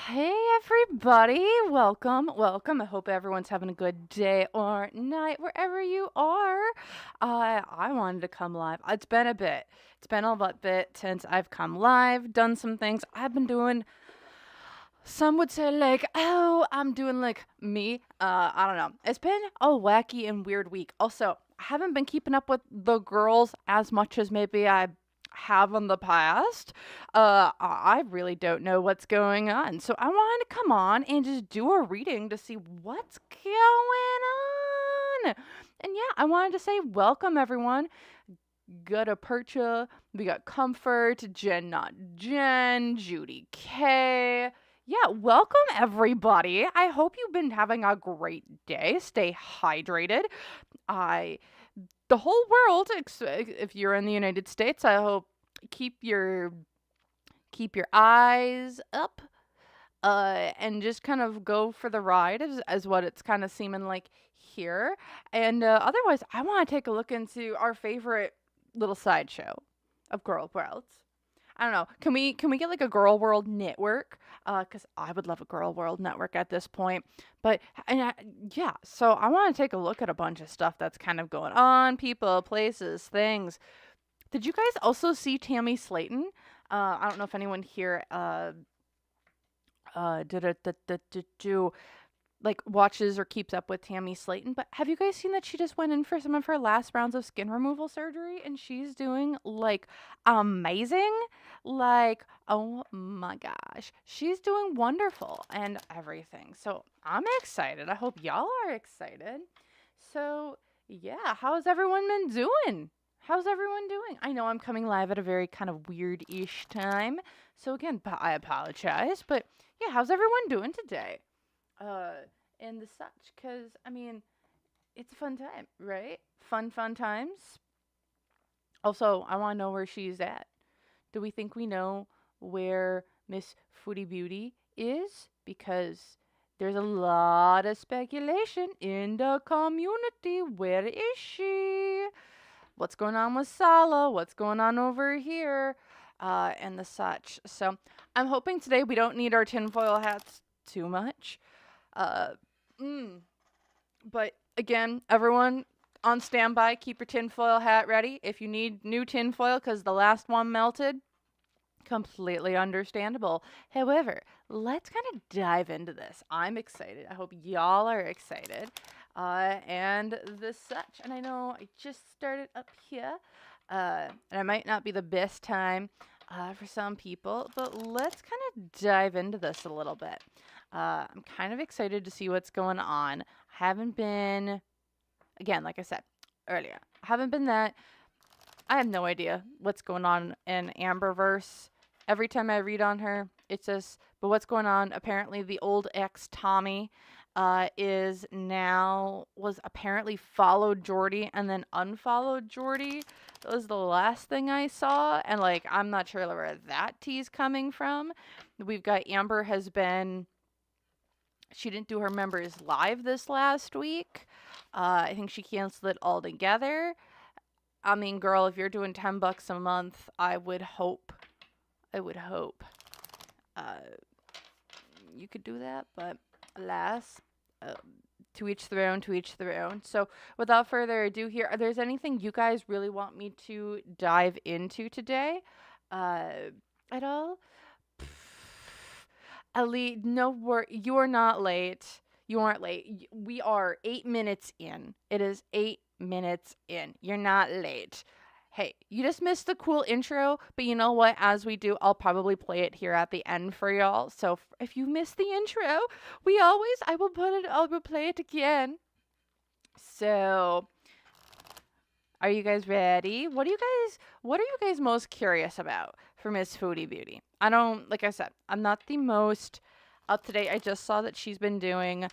Hey everybody, welcome. I hope everyone's having a good day or night wherever you are. I wanted to come live. It's been a bit. It's been a bit since I've come live, done some things. I've been doing, some would say like, oh, I'm doing like me. I don't know. It's been a wacky and weird week. Also, I haven't been keeping up with the girls as much as maybe I have in the past. I really don't know what's going on. So I wanted to come on and just do a reading to see what's going on. And yeah, I wanted to say welcome everyone. Gutta Percha, we got Comfort, Jen Not Jen, Judy K. Yeah, welcome everybody. I hope you've been having a great day. Stay hydrated. The whole world, if you're in the United States, I hope keep your eyes up, and just kind of go for the ride as what it's kind of seeming like here. And otherwise, I want to take a look into our favorite little sideshow of Gorl Worlds. I don't know. Can we get like a Gorl World network? Because I would love a Gorl World network at this point. But yeah, so I want to take a look at a bunch of stuff that's kind of going on, people, places, things. Did you guys also see Tammy Slayton? I don't know if anyone here did it. like watches or keeps up with Tammy Slayton, but have you guys seen that she just went in for some of her last rounds of skin removal surgery and she's doing like amazing? Like, oh my gosh, she's doing wonderful and everything. So I'm excited. I hope y'all are excited. So yeah, how's everyone been doing? How's everyone doing? I know I'm coming live at a very kind of weird-ish time. So again, I apologize, but yeah, how's everyone doing today? Uh, and the such, because I mean, it's a fun time, right? Fun times. Also, I want to know where she's at. Do we think we know where Miss Foodie Beauty is? Because there's a lot of speculation in the community. Where is she? What's going on with Salah? What's going on over here? And the such. So I'm hoping today we don't need our tinfoil hats too much. Uh, But again, everyone on standby, keep your tinfoil hat ready. If you need new tinfoil because the last one melted, completely understandable. However, let's kind of dive into this. I'm excited. I hope y'all are excited. And the such. And I know I just started up here, and it might not be the best time for some people, but let's kind of dive into this a little bit. I'm kind of excited to see what's going on. Haven't been, again, like I said earlier, haven't been that. I have no idea what's going on in Amberverse. Every time I read on her, it's just, but what's going on? Apparently, the old ex Tommy was apparently followed Jordy and then unfollowed Jordy. That was the last thing I saw, and like, I'm not sure where that tea's coming from. We've got Amber has been. She didn't do her members live this last week. I think she canceled it altogether. I mean, girl, if you're doing $10 a month, I would hope you could do that. But alas, to each their own, to each their own. So without further ado here, are there anything you guys really want me to dive into today at all? Ali, you are not late. You aren't late. We are 8 minutes in. It is 8 minutes in. You're not late. Hey, you just missed the cool intro, but you know what? As we do, I'll probably play it here at the end for y'all. So if you missed the intro, I will play it again. So, are you guys ready? What are you guys most curious about for Miss Foodie Beauty? Like I said, I'm not the most up to date. I just saw that she's been doing,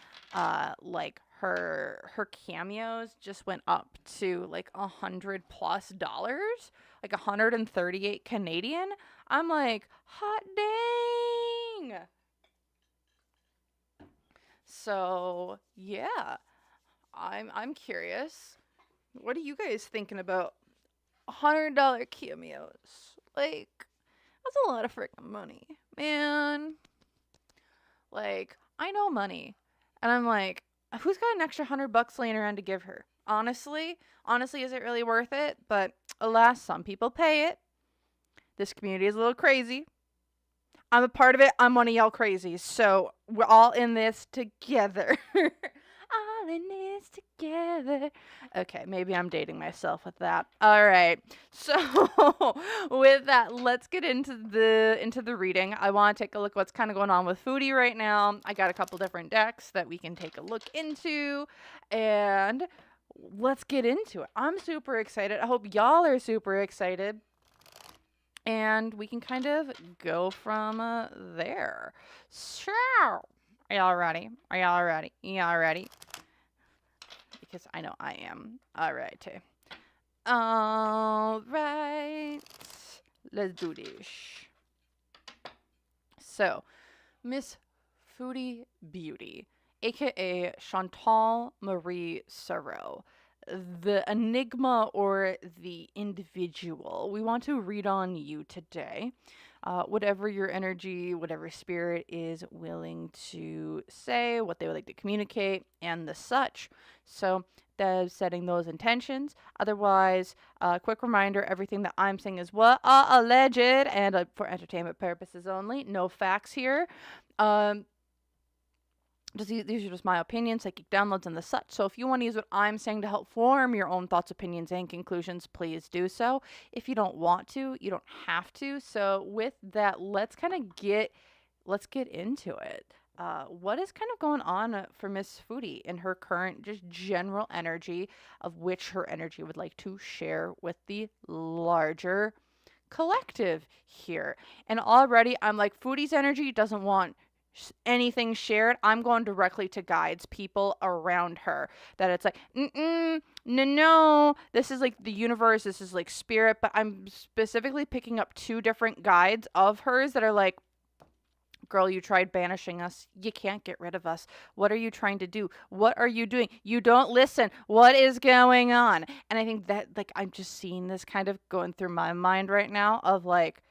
like her cameos just went up to like $100+, like 138 Canadian. I'm like, hot dang. So yeah, I'm curious. What are you guys thinking about $100 cameos? Like, that's a lot of freaking money, man. Like, I know money, and I'm like, who's got an extra $100 laying around to give her? Honestly, is it really worth it? But alas, some people pay it. This community is a little crazy. I'm a part of it. I'm one of y'all crazies, so we're all in this together. All in this together. Okay, maybe I'm dating myself with that. All right. So with that, let's get into the reading. I want to take a look what's kind of going on with Foodie right now. I got a couple different decks that we can take a look into, and let's get into it. I'm super excited. I hope y'all are super excited. And we can kind of go from there. So, are y'all ready? Y'all ready? Because I know I am. All right. Let's do this. So, Miss Foodie Beauty, aka Shantel Marie Sorrow, the enigma or the individual. We want to read on you today. Whatever your energy, whatever spirit is willing to say, what they would like to communicate, and the such. So, setting those intentions. Otherwise, quick reminder, everything that I'm saying is what alleged and for entertainment purposes only. No facts here. these are just my opinions, psychic downloads and the such. So if you want to use what I'm saying to help form your own thoughts, opinions, and conclusions, please do so. If you don't want to, you don't have to. So with that, let's get into it. What is kind of going on for Miss Foodie in her current just general energy, of which her energy would like to share with the larger collective here? And already I'm like, Foodie's energy doesn't want anything shared. I'm going directly to guides, people around her, that it's like, no, this is like the universe, this is like spirit. But I'm specifically picking up two different guides of hers that are like, girl, you tried banishing us. You can't get rid of us. What are you trying to do? What are you doing? You don't listen. What is going on? And I think that, like, I'm just seeing this kind of going through my mind right now of like,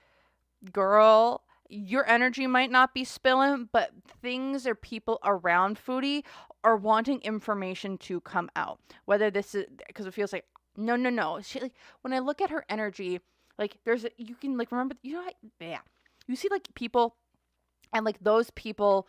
girl, your energy might not be spilling, but things or people around Foodie are wanting information to come out. Whether this is because it feels like, no. She, like, when I look at her energy, like, you can, like, remember, yeah. You see, like, people, and like those people,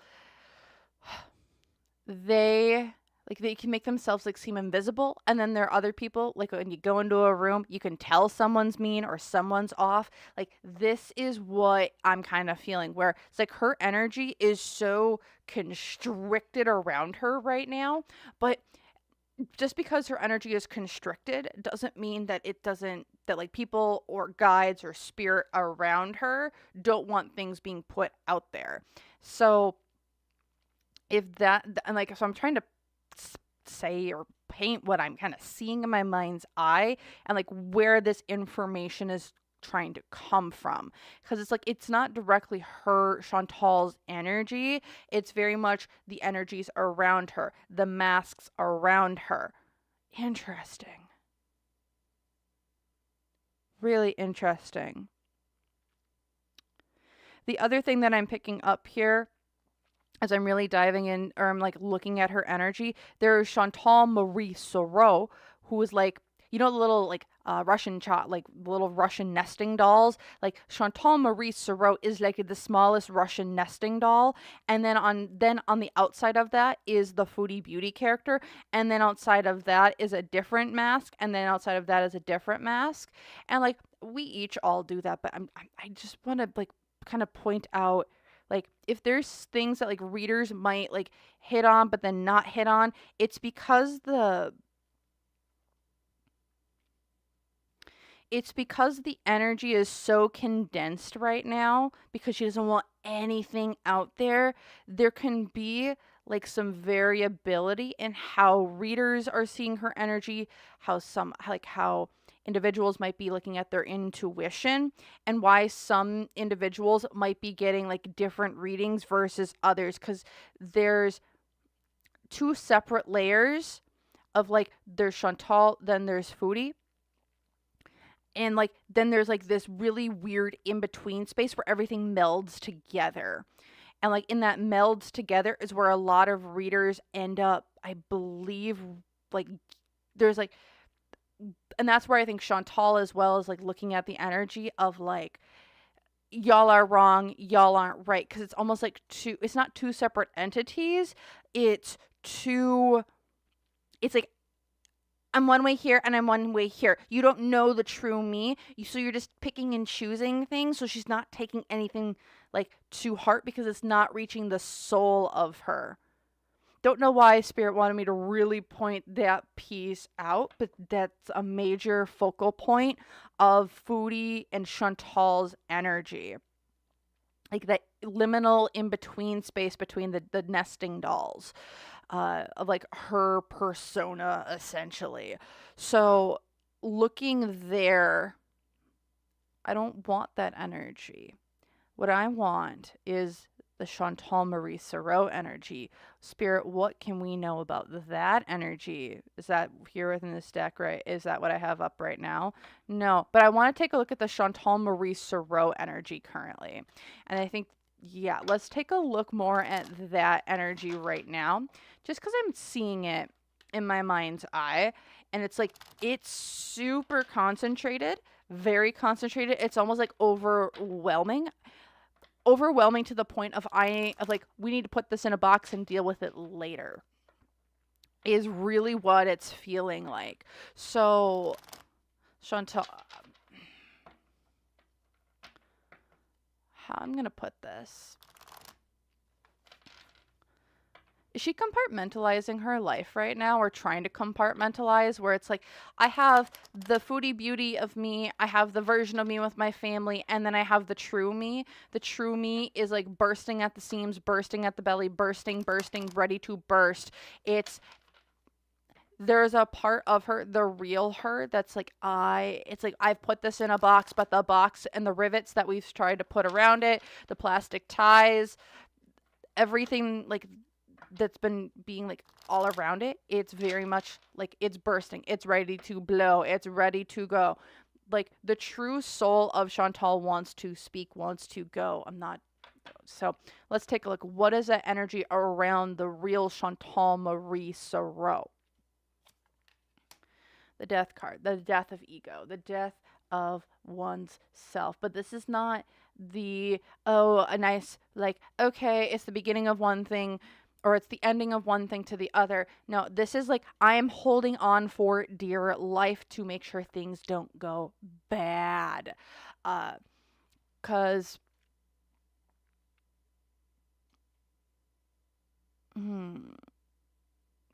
they can make themselves like seem invisible. And then there are other people, like when you go into a room, you can tell someone's mean or someone's off. Like, this is what I'm kind of feeling, where it's like her energy is so constricted around her right now. But just because her energy is constricted doesn't mean that that like people or guides or spirit around her don't want things being put out there. So if that, and like, so I'm trying to say or paint what I'm kind of seeing in my mind's eye, and like where this information is trying to come from, because it's like, it's not directly her, Chantal's energy. It's very much the energies around her, the masks around her. Interesting. Really interesting. The other thing that I'm picking up here, as I'm really diving in, or I'm like looking at her energy, there is Chantal Marie Sorrow, who is like, you know, the little like Russian like little Russian nesting dolls. Like, Chantal Marie Sorrow is like the smallest Russian nesting doll, and then on the outside of that is the Foodie Beauty character, and then outside of that is a different mask, and then outside of that is a different mask, and like we each all do that. But I just want to like kind of point out, like, if there's things that like readers might like hit on but then not hit on, it's because the energy is so condensed right now, because she doesn't want anything out there. There can be like some variability in how readers are seeing her energy, how individuals might be looking at their intuition, and why some individuals might be getting like different readings versus others, because there's two separate layers of like, there's Chantal, then there's Foodie. And like, then there's like this really weird in between space where everything melds together. And like, in that melds together is where a lot of readers end up, I believe, like, there's like, and that's where I think Chantal as well is like looking at the energy of like, y'all are wrong, y'all aren't right. Because it's almost like it's not two separate entities. It's like, I'm one way here and I'm one way here. You don't know the true me. So you're just picking and choosing things. So she's not taking anything like to heart, because it's not reaching the soul of her. Don't know why Spirit wanted me to really point that piece out, but that's a major focal point of Foodie and Chantal's energy. Like that liminal in-between space between the nesting dolls. Of like her persona, essentially. So looking there, I don't want that energy. What I want is the Chantal Marie Sorrow energy. Spirit, what can we know about that energy? Is that here within this deck, right? Is that what I have up right now? No, but I want to take a look at the Chantal Marie Sorrow energy currently. And I think, yeah, let's take a look more at that energy right now, just because I'm seeing it in my mind's eye. And it's like, it's super concentrated, very concentrated. It's almost like overwhelming. overwhelming to the point of like, we need to put this in a box and deal with it later, is really what it's feeling like. So, Shantel, how I'm going to put this. Is she compartmentalizing her life right now, or trying to compartmentalize, where it's like, I have the foodie beauty of me, I have the version of me with my family, and then I have the true me. The true me is like bursting at the seams, bursting at the belly, bursting, ready to burst. There's a part of her, the real her, that's like, it's like, I've put this in a box, but the box and the rivets that we've tried to put around it, the plastic ties, everything like that's been being like all around it, it's very much like it's bursting, it's ready to blow, it's ready to go. Like, the true soul of Shantel wants to speak, wants to go. So let's take a look. What is that energy around the real Chantal Marie Sorrow? The Death card, the death of ego, the death of one's self. But this is not a nice, like, okay, it's the beginning of one thing, or it's the ending of one thing to the other. No, this is like, I am holding on for dear life to make sure things don't go bad. Because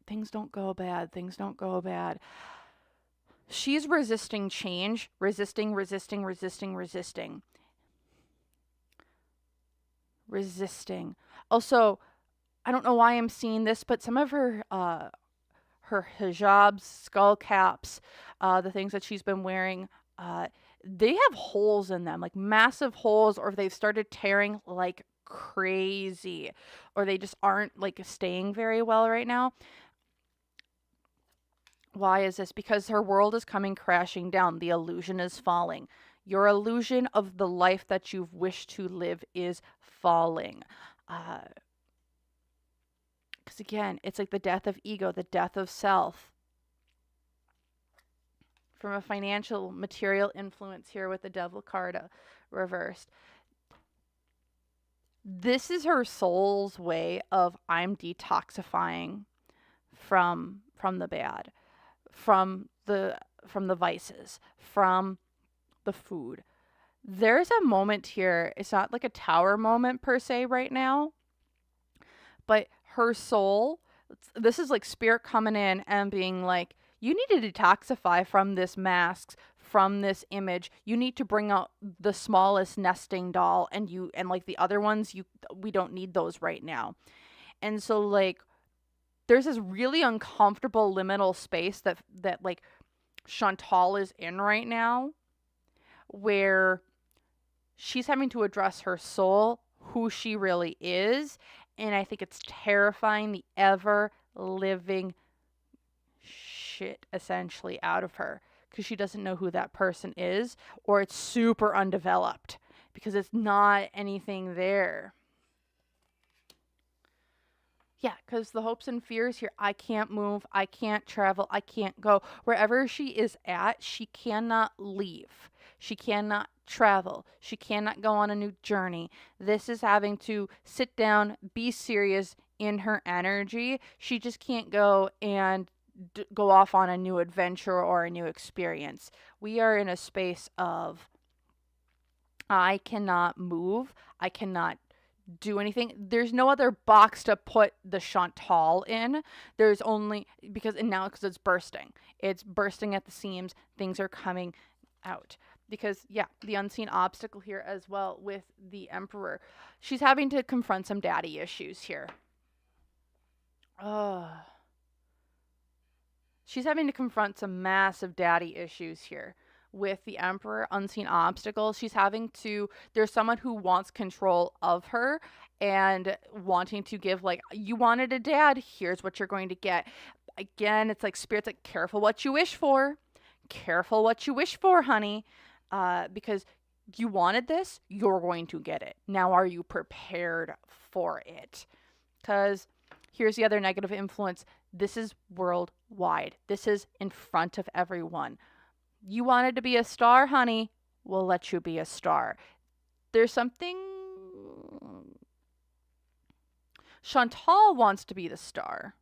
things don't go bad. Things don't go bad. She's resisting change, resisting. Also, I don't know why I'm seeing this, but some of her hijabs, skull caps, the things that she's been wearing, they have holes in them, like massive holes, or they've started tearing like crazy, or they just aren't like staying very well right now. Why is this? Because her world is coming crashing down. The illusion is falling. Your illusion of the life that you've wished to live is falling. Because again, it's like the death of ego, the death of self. From a financial, material influence here with the Devil card reversed. This is her soul's way of, I'm detoxifying from the bad, from the vices, from the food. There's a moment here. It's not like a tower moment per se right now, but her soul, this is like spirit coming in and being like, you need to detoxify from this masks, from this image. You need to bring out the smallest nesting doll, and like the other ones, we don't need those right now. And so like, there's this really uncomfortable liminal space that like Chantal is in right now, where she's having to address her soul, who she really is. And I think it's terrifying the ever living shit essentially out of her, because she doesn't know who that person is, or it's super undeveloped because it's not anything there. Yeah, because the hopes and fears here, I can't move, I can't travel, I can't go. Wherever she is at, she cannot leave. She cannot travel. She cannot go on a new journey. This is having to sit down, be serious in her energy. She just can't go and go off on a new adventure or a new experience. We are in a space of, I cannot move, I cannot do anything. There's no other box to put the Chantal in. There's only, because it's bursting. It's bursting at the seams. Things are coming out. Because, yeah, the unseen obstacle here as well with the Emperor. She's having to confront some daddy issues here. She's having to confront some massive daddy issues here. With the Emperor, unseen obstacles, there's someone who wants control of her and wanting to give, like, you wanted a dad, here's what you're going to get. Again, it's like Spirit's like, careful what you wish for. Careful what you wish for, honey. Because you wanted this, you're going to get it. Now, are you prepared for it? Because here's the other negative influence. This is worldwide. This is in front of everyone. You wanted to be a star, honey. We'll let you be a star. There's something Shantel wants to be the star.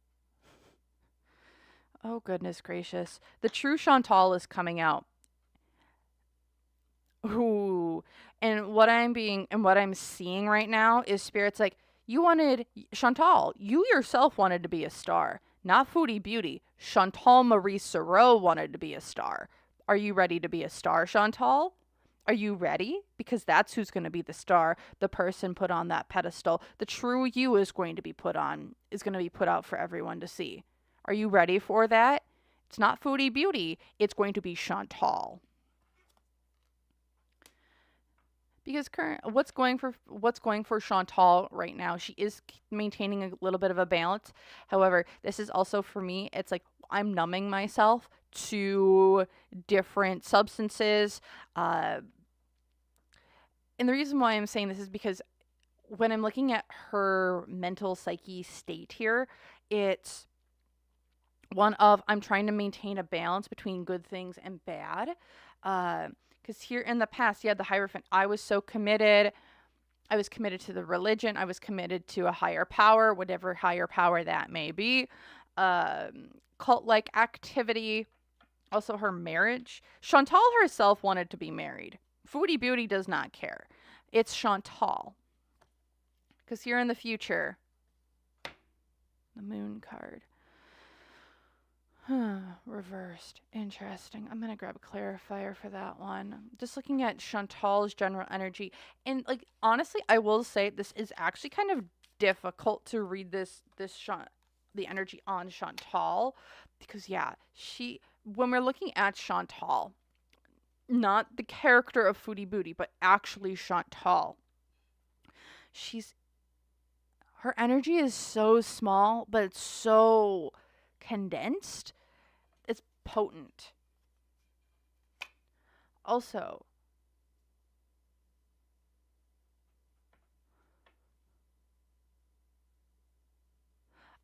Oh, goodness gracious. The true Shantel is coming out. Ooh. And what I'm seeing right now is spirits like, you wanted, Chantal, you yourself wanted to be a star, not Foodie Beauty. Chantal Marie Sereau wanted to be a star. Are you ready to be a star, Chantal? Are you ready? Because that's who's going to be the star, the person put on that pedestal. The true you is going to be put out for everyone to see. Are you ready for that? It's not Foodie Beauty. It's going to be Chantal. Because what's going for Chantal right now, she is maintaining a little bit of a balance. However, this is also for me, it's like I'm numbing myself to different substances. And the reason why I'm saying this is because when I'm looking at her mental psyche state here, it's one of I'm trying to maintain a balance between good things and bad. Because here in the past, you had the Hierophant. I was so committed. I was committed to the religion. I was committed to a higher power, whatever higher power that may be. Cult-like activity. Also, her marriage. Chantal herself wanted to be married. Foodie Beauty does not care. It's Chantal. Because here in the future, the Moon card. Reversed. Interesting. I'm going to grab a clarifier for that one. Just looking at Chantal's general energy. And, like, honestly, I will say this is actually kind of difficult to read the energy on Chantal. Because, yeah, when we're looking at Chantal, not the character of Foodie Beauty, but actually Chantal, her energy is so small, but it's so condensed. It's potent. Also,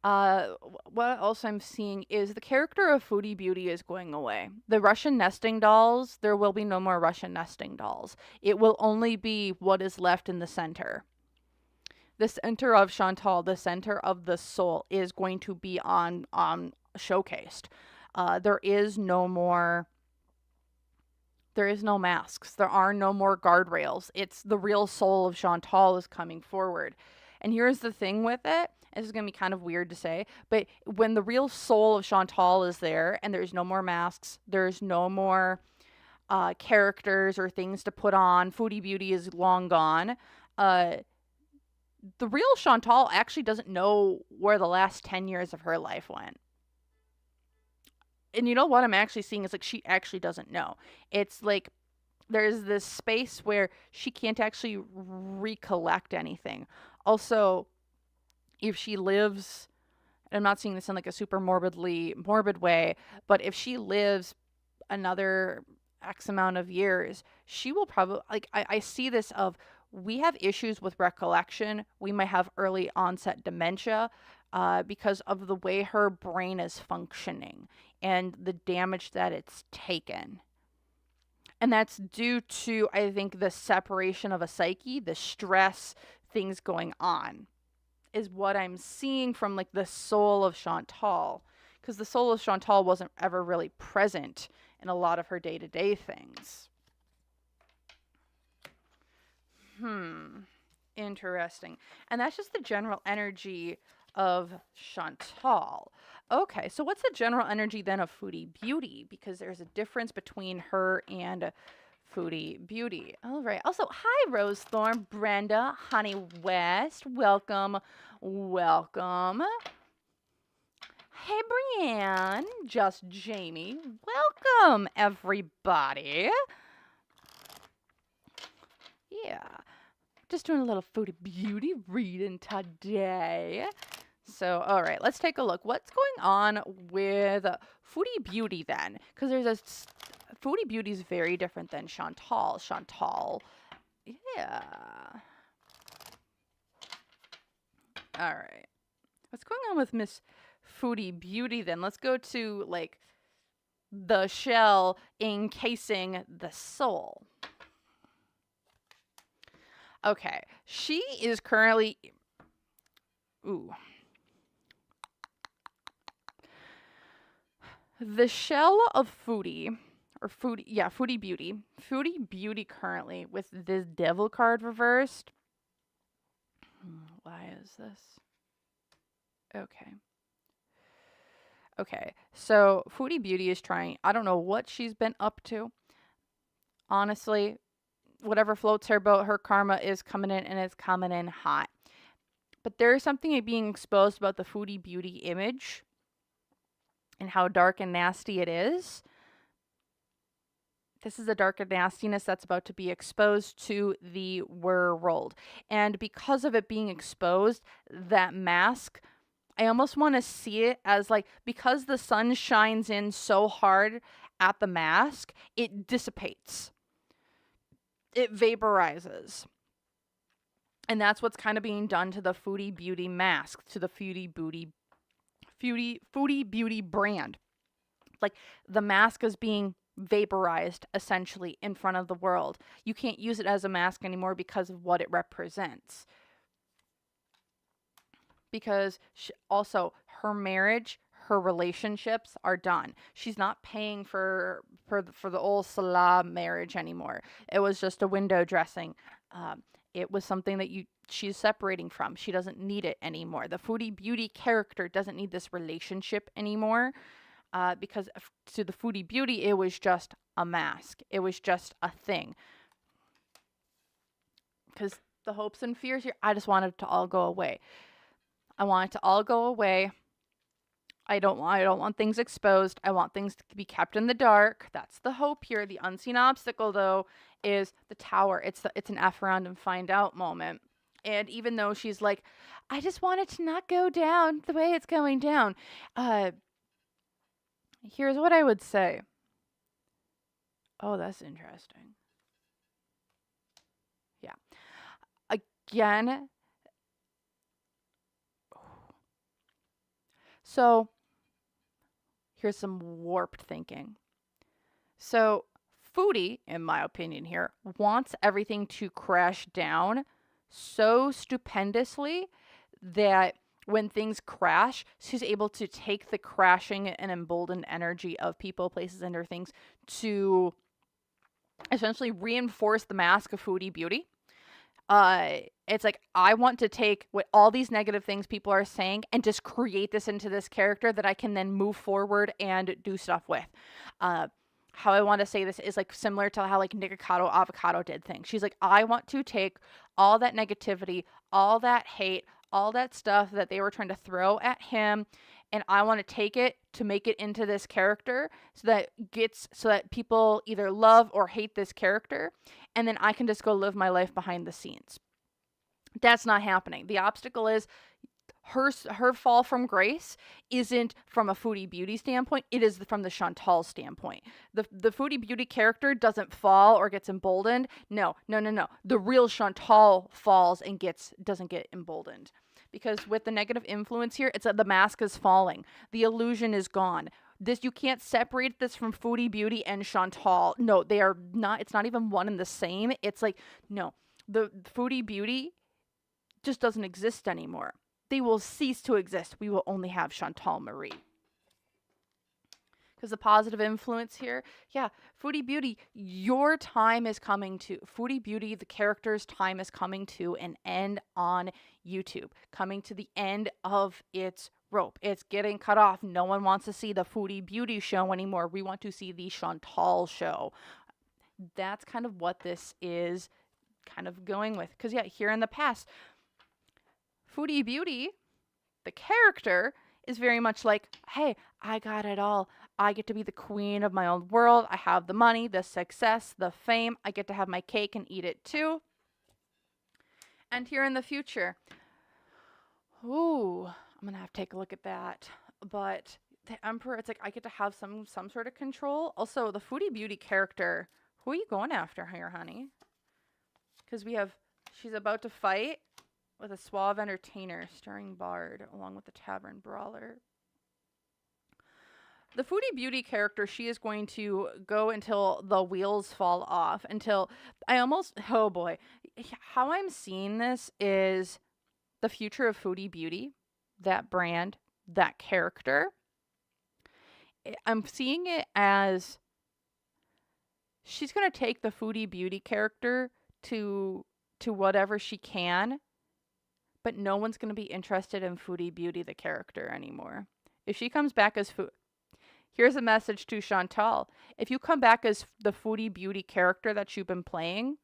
what else I'm seeing is the character of Foodie Beauty is going away. The Russian nesting dolls, there will be no more Russian nesting dolls. It will only be what is left in the center. The center of Chantal, the center of the soul, is going to be on showcased. There is no masks. There are no more guardrails. It's the real soul of Chantal is coming forward. And here's the thing with it. This is going to be kind of weird to say, but when the real soul of Chantal is there and there's no more masks, there's no more characters or things to put on, Foodie Beauty is long gone. The real Chantal actually doesn't know where the last 10 years of her life went. And you know what I'm actually seeing is like she actually doesn't know. It's like there's this space where she can't actually recollect anything. Also, if she lives, I'm not seeing this in like a super morbid way, but if she lives another X amount of years, she will probably, like, I see this of, we have issues with recollection. We might have early onset dementia because of the way her brain is functioning and the damage that it's taken. And that's due to, I think, the separation of a psyche, the stress, things going on, is what I'm seeing from like the soul of Chantal. Because the soul of Chantal wasn't ever really present in a lot of her day-to-day things. Interesting. And that's just the general energy of Chantal. Okay, so what's the general energy then of Foodie Beauty? Because there's a difference between her and Foodie Beauty. All right. Also, hi, Rose Thorn, Brenda, Honey West. Welcome. Welcome. Hey, Brienne. Just Jamie. Welcome, everybody. Yeah. Just doing a little Foodie Beauty reading today. So, all right, let's take a look. What's going on with Foodie Beauty then? Because Foodie Beauty is very different than Chantal. Chantal, yeah. All right. What's going on with Miss Foodie Beauty then? Let's go to, like, the shell encasing the soul. Okay, she is currently Ooh. The shell of Foodie, or Foodie, yeah, Foodie Beauty. Foodie Beauty currently with this Devil card reversed. Why is this? Okay. Okay, so Foodie Beauty is trying, I don't know what she's been up to. Honestly, whatever floats her boat, her karma is coming in and it's coming in hot. But there is something being exposed about the Foodie Beauty image and how dark and nasty it is. This is a dark and nastiness that's about to be exposed to the world. And because of it being exposed, that mask, I almost want to see it as like, because the sun shines in so hard at the mask, it dissipates. It vaporizes. And that's what's kind of being done to the Foodie Beauty mask, to the Foodie Beauty brand. Like, the mask is being vaporized essentially in front of the world. You can't use it as a mask anymore because of what it represents. Because also her marriage, her relationships are done. She's not paying for the old Salah marriage anymore. It was just a window dressing. It was something that she's separating from. She doesn't need it anymore. The Foodie Beauty character doesn't need this relationship anymore. Because to the Foodie Beauty, it was just a mask. It was just a thing. Because the hopes and fears here, I just want it to all go away. I want it to all go away. I don't want things exposed. I want things to be kept in the dark. That's the hope here. The unseen obstacle, though, is the tower. It's an F around and find out moment. And even though she's like, I just want it to not go down the way it's going down. Here's what I would say. Oh, that's interesting. Yeah. Again. So, here's some warped thinking. So, Foodie, in my opinion here, wants everything to crash down so stupendously that when things crash, she's able to take the crashing and emboldened energy of people, places, and or things to essentially reinforce the mask of Foodie Beauty. It's like, I want to take what all these negative things people are saying and just create this into this character that I can then move forward and do stuff with. How I want to say this is like similar to how like Nikocado Avocado did things. She's like, I want to take all that negativity, all that hate, all that stuff that they were trying to throw at him, and I want to take it to make it into this character so that people either love or hate this character, and then I can just go live my life behind the scenes. That's not happening. The obstacle is her fall from grace isn't from a Foodie Beauty standpoint. It is from the Shantel standpoint. The Foodie Beauty character doesn't fall or gets emboldened. No. The real Shantel falls and doesn't get emboldened. Because with the negative influence here, it's that the mask is falling. The illusion is gone. You can't separate this from Foodie Beauty and Shantel. No, they are not. It's not even one and the same. It's like, no, the Foodie Beauty just doesn't exist anymore. They will cease to exist. We will only have Shantel Marie. Because the positive influence here, yeah, Foodie Beauty, your time is coming to. Foodie Beauty, the character's time is coming to an end on YouTube. Coming to the end of its rope. It's getting cut off. No one wants to see the Foodie Beauty show anymore. We want to see the Shantel show. That's kind of what this is kind of going with. Because, yeah, here in the past, Foodie Beauty, the character, is very much like, hey, I got it all. I get to be the queen of my own world. I have the money, the success, the fame. I get to have my cake and eat it too. And here in the future, ooh, I'm going to have to take a look at that. But the Emperor, it's like I get to have some sort of control. Also, the Foodie Beauty character, who are you going after here, honey? Because she's about to fight with a suave entertainer starring Bard, along with the tavern brawler. The Foodie Beauty character, she is going to go until the wheels fall off, until oh boy. How I'm seeing this is the future of Foodie Beauty, that brand, that character, I'm seeing it as she's going to take the Foodie Beauty character to whatever she can, but no one's going to be interested in Foodie Beauty the character anymore. If she comes back as here's a message to Shantel. If you come back as the Foodie Beauty character that you've been playing,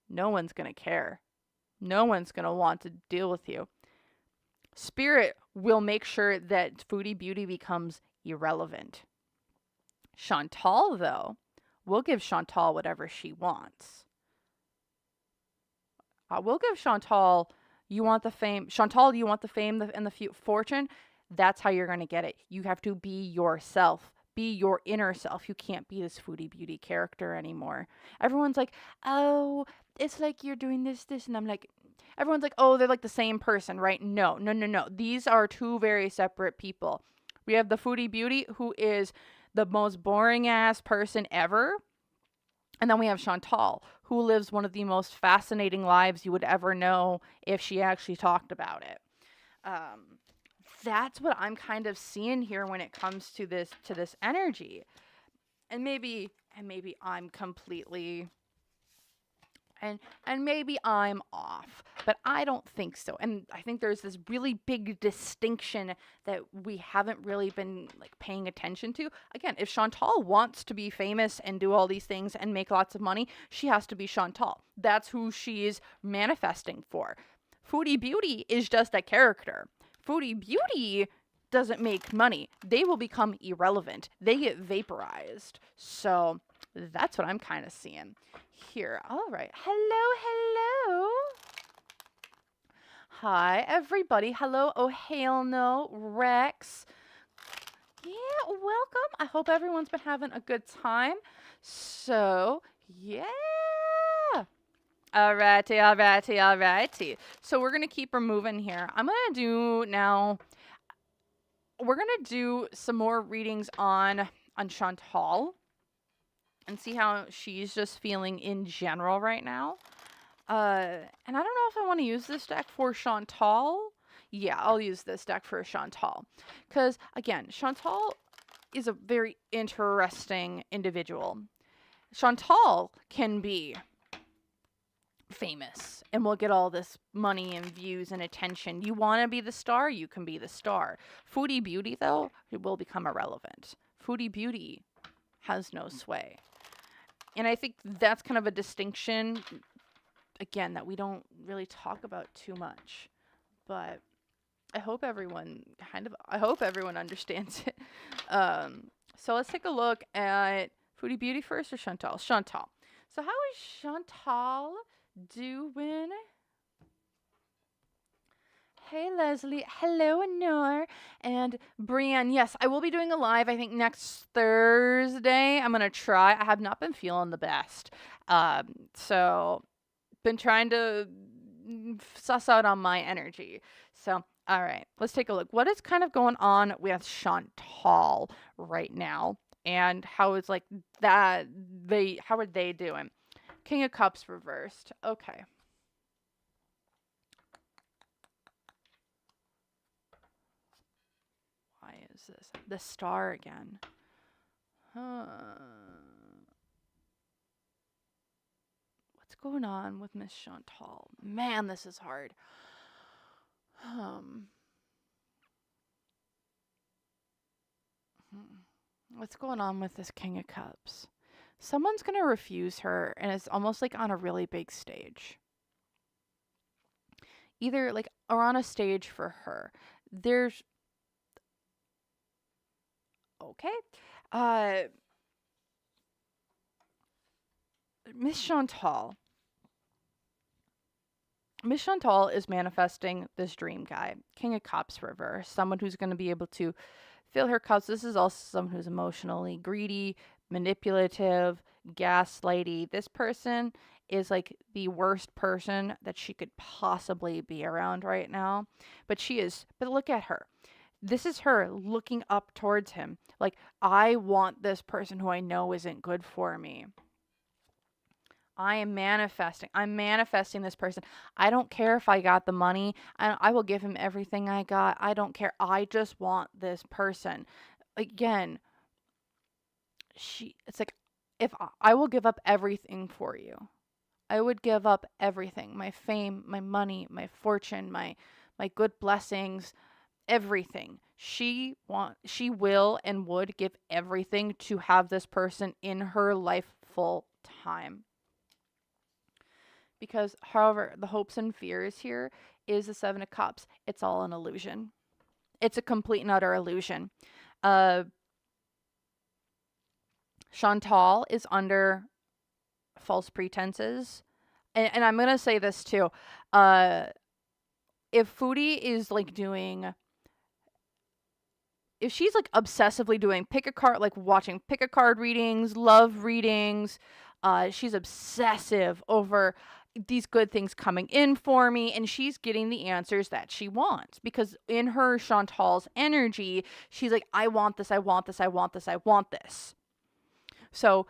no one's going to care. No one's going to want to deal with you. Spirit will make sure that Foodie Beauty becomes irrelevant. Shantel, though, will give Shantel whatever she wants. We'll give Shantel, you want the fame. Shantel, you want the fame and the fortune? That's how you're going to get it. You have to be yourself. Be your inner self. You can't be this Foodie Beauty character anymore. Everyone's like, oh, it's like you're doing this. And I'm like, everyone's like, oh, they're like the same person, right? No. These are two very separate people. We have the Foodie Beauty, who is the most boring ass person ever. And then we have Shantel, who lives one of the most fascinating lives you would ever know if she actually talked about it. That's what I'm kind of seeing here when it comes to this energy. And maybe I'm completely and maybe I'm off, but I don't think so. And I think there's this really big distinction that we haven't really been like paying attention to. Again, if Shantel wants to be famous and do all these things and make lots of money, she has to be Shantel. That's who she's manifesting for. Foodie Beauty is just a character. Foodie Beauty doesn't make money. They will become irrelevant. They get vaporized. So that's what I'm kind of seeing here. All right. Hello. Hi, everybody. Hello. Oh, hell no. Rex. Yeah, welcome. I hope everyone's been having a good time. So, yeah. Alrighty. So we're going to keep her moving here. We're going to do some more readings on Shantel and see how she's just feeling in general right now. And I don't know if I want to use this deck for Shantel. Yeah, I'll use this deck for Shantel. Because, again, Shantel is a very interesting individual. Shantel can be famous and will get all this money and views and attention. You want to be the star? You can be the star. Foodie Beauty, though, it will become irrelevant. Foodie Beauty has no sway. And I think that's kind of a distinction, again, that we don't really talk about too much. But I hope everyone understands it. So let's take a look at Foodie Beauty first or Shantel? Shantel. So how is Shantel doing? Hey, Leslie. Hello, Honor. And Brienne. Yes, I will be doing a live, I think, next Thursday. I'm going to try. I have not been feeling the best. So, been trying to suss out on my energy. So, all right. Let's take a look. What is kind of going on with Shantel right now? And how is, like, how are they doing? King of Cups reversed. Okay. Is this the star again? What's going on with Miss Shantel? Man, this is hard. What's going on with this King of Cups? Someone's gonna refuse her, and it's almost like on a really big stage. Either like or on a stage for her. There's okay. Miss Shantel. Miss Shantel is manifesting this dream guy, King of Cups reverse, someone who's going to be able to fill her cups. This is also someone who's emotionally greedy, manipulative, gaslighty. This person is like the worst person that she could possibly be around right now. But look at her. This is her looking up towards him. Like, I want this person who I know isn't good for me. I am manifesting. I'm manifesting this person. I don't care if I got the money. I will give him everything I got. I don't care. I just want this person. Again, it's like, if I will give up everything for you. I would give up everything. My fame, my money, my fortune, my good blessings, everything. She will and would give everything to have this person in her life full time. Because, however, the hopes and fears here is the Seven of Cups. It's all an illusion. It's a complete and utter illusion. Shantel is under false pretenses. And I'm going to say this too. If Foodie is like doing, if she's like obsessively doing pick a card, like watching pick a card readings, love readings, she's obsessive over these good things coming in for me, and she's getting the answers that she wants, because in her Chantal's energy, she's like, I want this, I want this, I want this, I want this. So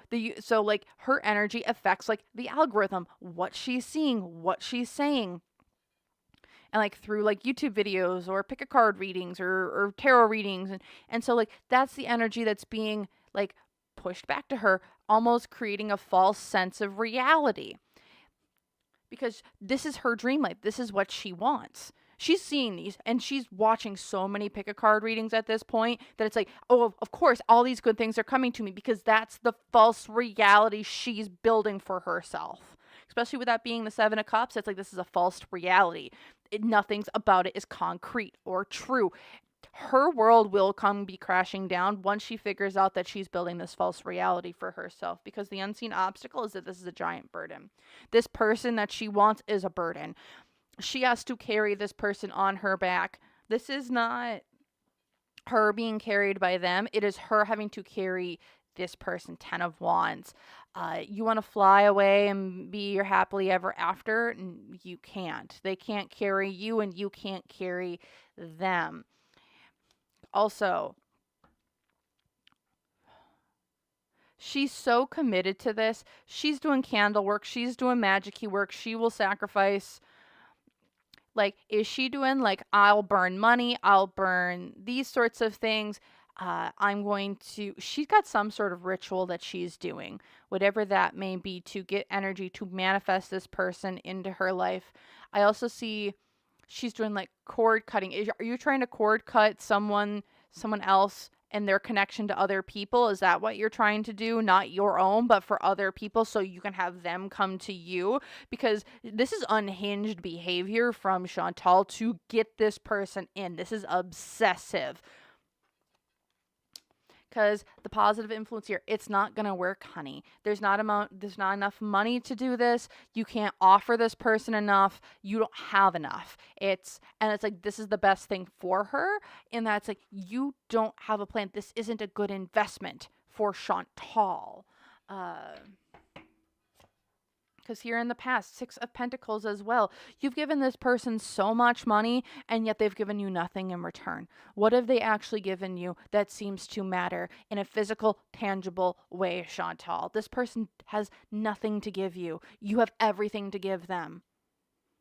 like her energy affects like the algorithm, what she's seeing, what she's saying. And like through like YouTube videos or pick a card readings or tarot readings. And so like that's the energy that's being like pushed back to her, almost creating a false sense of reality. Because this is her dream life. This is what she wants. She's seeing these and she's watching so many pick a card readings at this point that it's like, oh, of course, all these good things are coming to me, because that's the false reality she's building for herself. Especially with that being the Seven of Cups, it's like this is a false reality. Nothing's about it is concrete or true. Her world will come be crashing down once she figures out that she's building this false reality for herself, because the unseen obstacle is that this is a giant burden. This person that she wants is a burden. She has to carry this person on her back. This is not her being carried by them. It is her having to carry this person. 10 of Wands. You want to fly away and be your happily ever after? You can't. They can't carry you and you can't carry them. Also, she's so committed to this. She's doing candle work. She's doing magic-y work. She will sacrifice. Like, is she doing like, I'll burn money, I'll burn these sorts of things. She's got some sort of ritual that she's doing, whatever that may be, to get energy to manifest this person into her life. I also see she's doing like cord cutting. Are you trying to cord cut someone else and their connection to other people? Is that what you're trying to do? Not your own, but for other people, so you can have them come to you? Because this is unhinged behavior from Shantel to get this person in. This is obsessive. Because the positive influence here, it's not going to work, honey. There's not enough money to do this. You can't offer this person enough. You don't have enough. It's like, this is the best thing for her. And that's like, you don't have a plan. This isn't a good investment for Shantel. Because here in the past, 6 of Pentacles as well. You've given this person so much money, and yet they've given you nothing in return. What have they actually given you that seems to matter in a physical, tangible way, Shantel? This person has nothing to give you. You have everything to give them.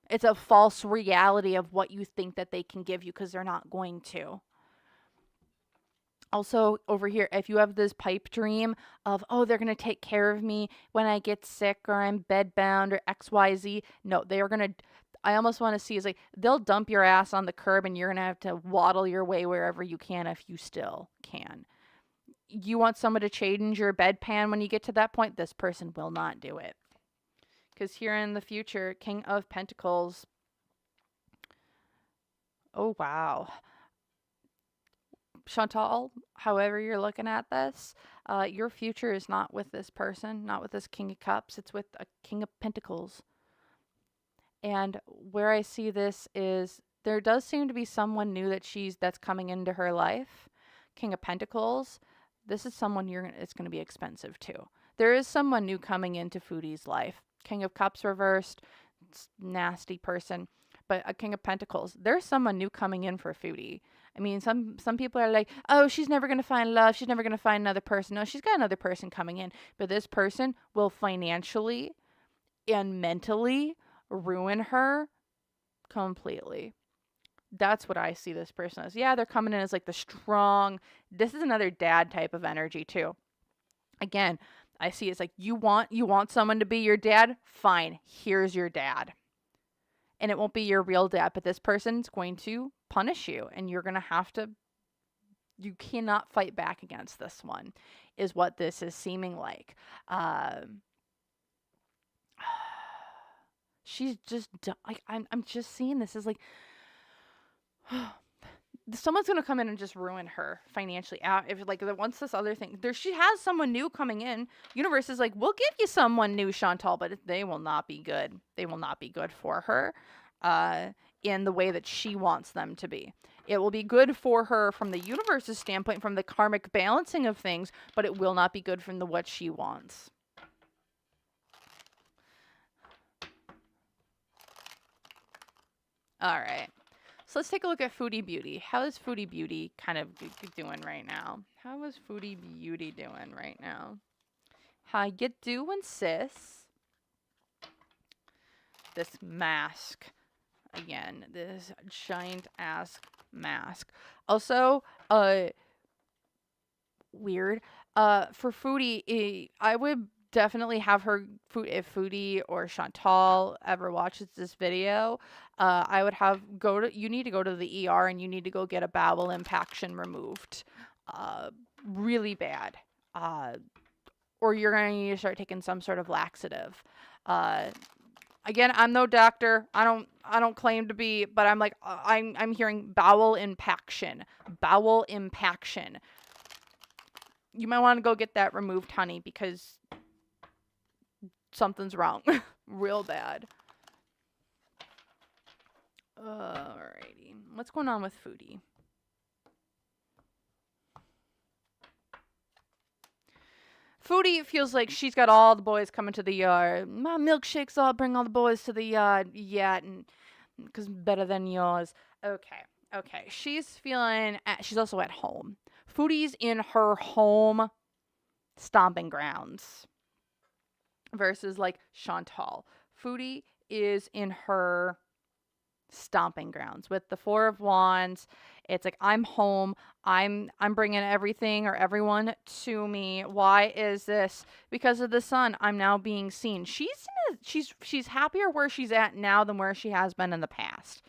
It's a false reality of what you think that they can give you, because they're not going to. Also, over here, if you have this pipe dream of, oh, they're going to take care of me when I get sick or I'm bedbound or XYZ. No, they are going to, I almost want to see is like, they'll dump your ass on the curb and you're going to have to waddle your way wherever you can if you still can. You want someone to change your bedpan when you get to that point? This person will not do it. Because here in the future, King of Pentacles. Oh, wow. Shantel, however you're looking at this, your future is not with this person, not with this King of Cups. It's with a King of Pentacles. And where I see this is there does seem to be someone new that's coming into her life. King of Pentacles. This is someone it's going to be expensive too. There is someone new coming into Foodie's life. King of Cups reversed. It's nasty person. But a King of Pentacles. There's someone new coming in for Foodie. I mean, some people are like, oh, she's never going to find love. She's never going to find another person. No, she's got another person coming in. But this person will financially and mentally ruin her completely. That's what I see this person as. Yeah, they're coming in as like the strong. This is another dad type of energy too. Again, I see it's like you want someone to be your dad? Fine. Here's your dad. And it won't be your real dad, but this person's going to punish you and you're going to have to you cannot fight back against this one is what this is seeming like. She's just like I'm just seeing this as like someone's gonna come in and just ruin her financially. If like once this other thing there, she has someone new coming in. Universe is like, we'll give you someone new, Shantel, but they will not be good. They will not be good for her, in the way that she wants them to be. It will be good for her from the universe's standpoint, from the karmic balancing of things, but it will not be good from the what she wants. All right. So let's take a look at Foodie Beauty. How is Foodie Beauty kind of doing right now? How is Foodie Beauty doing right now? How you doing, sis? This mask. Again, this giant ass mask. Also, weird. For Foodie, I would definitely have her, if Foodie or Shantel ever watches this video, I would have you need to go to the ER and you need to go get a bowel impaction removed. Really bad. Or you're going to need to start taking some sort of laxative. Again, I'm no doctor. I don't claim to be, but I'm like, I'm hearing bowel impaction. Bowel impaction. You might want to go get that removed, honey, because something's wrong. Real bad. Alrighty. What's going on with Foodie? Foodie feels like she's got all the boys coming to the yard. My milkshakes, I'll bring all the boys to the yard. Yeah, because better than yours. Okay. She's feeling, she's also at home. Foodie's in her home stomping grounds. Versus like Shantel. Foodie is in her stomping grounds with the Four of Wands. It's like, I'm home. I'm bringing everything or everyone to me. Why is this? Because of the sun. I'm now being seen. She's happier where she's at now than where she has been in the past.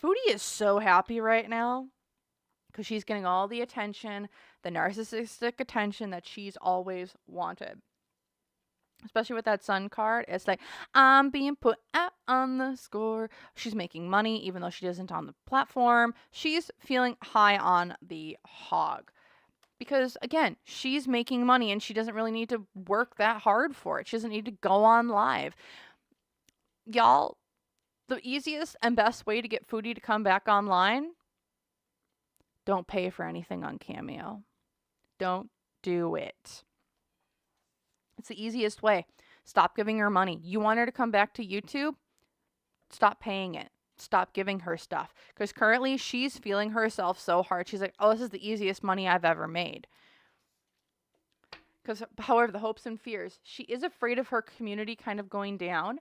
Foodie is so happy right now because she's getting all the attention, the narcissistic attention that she's always wanted. Especially with that sun card, it's like, I'm being put out on the score. She's making money, even though she isn't on the platform. She's feeling high on the hog. Because, again, she's making money and she doesn't really need to work that hard for it. She doesn't need to go on live. Y'all, the easiest and best way to get Foodie to come back online, don't pay for anything on Cameo. Don't do it. It's the easiest way. Stop giving her money. You want her to come back to YouTube? Stop paying it. Stop giving her stuff. Because currently she's feeling herself so hard. She's like, oh, this is the easiest money I've ever made. Because, however, the hopes and fears. She is afraid of her community kind of going down.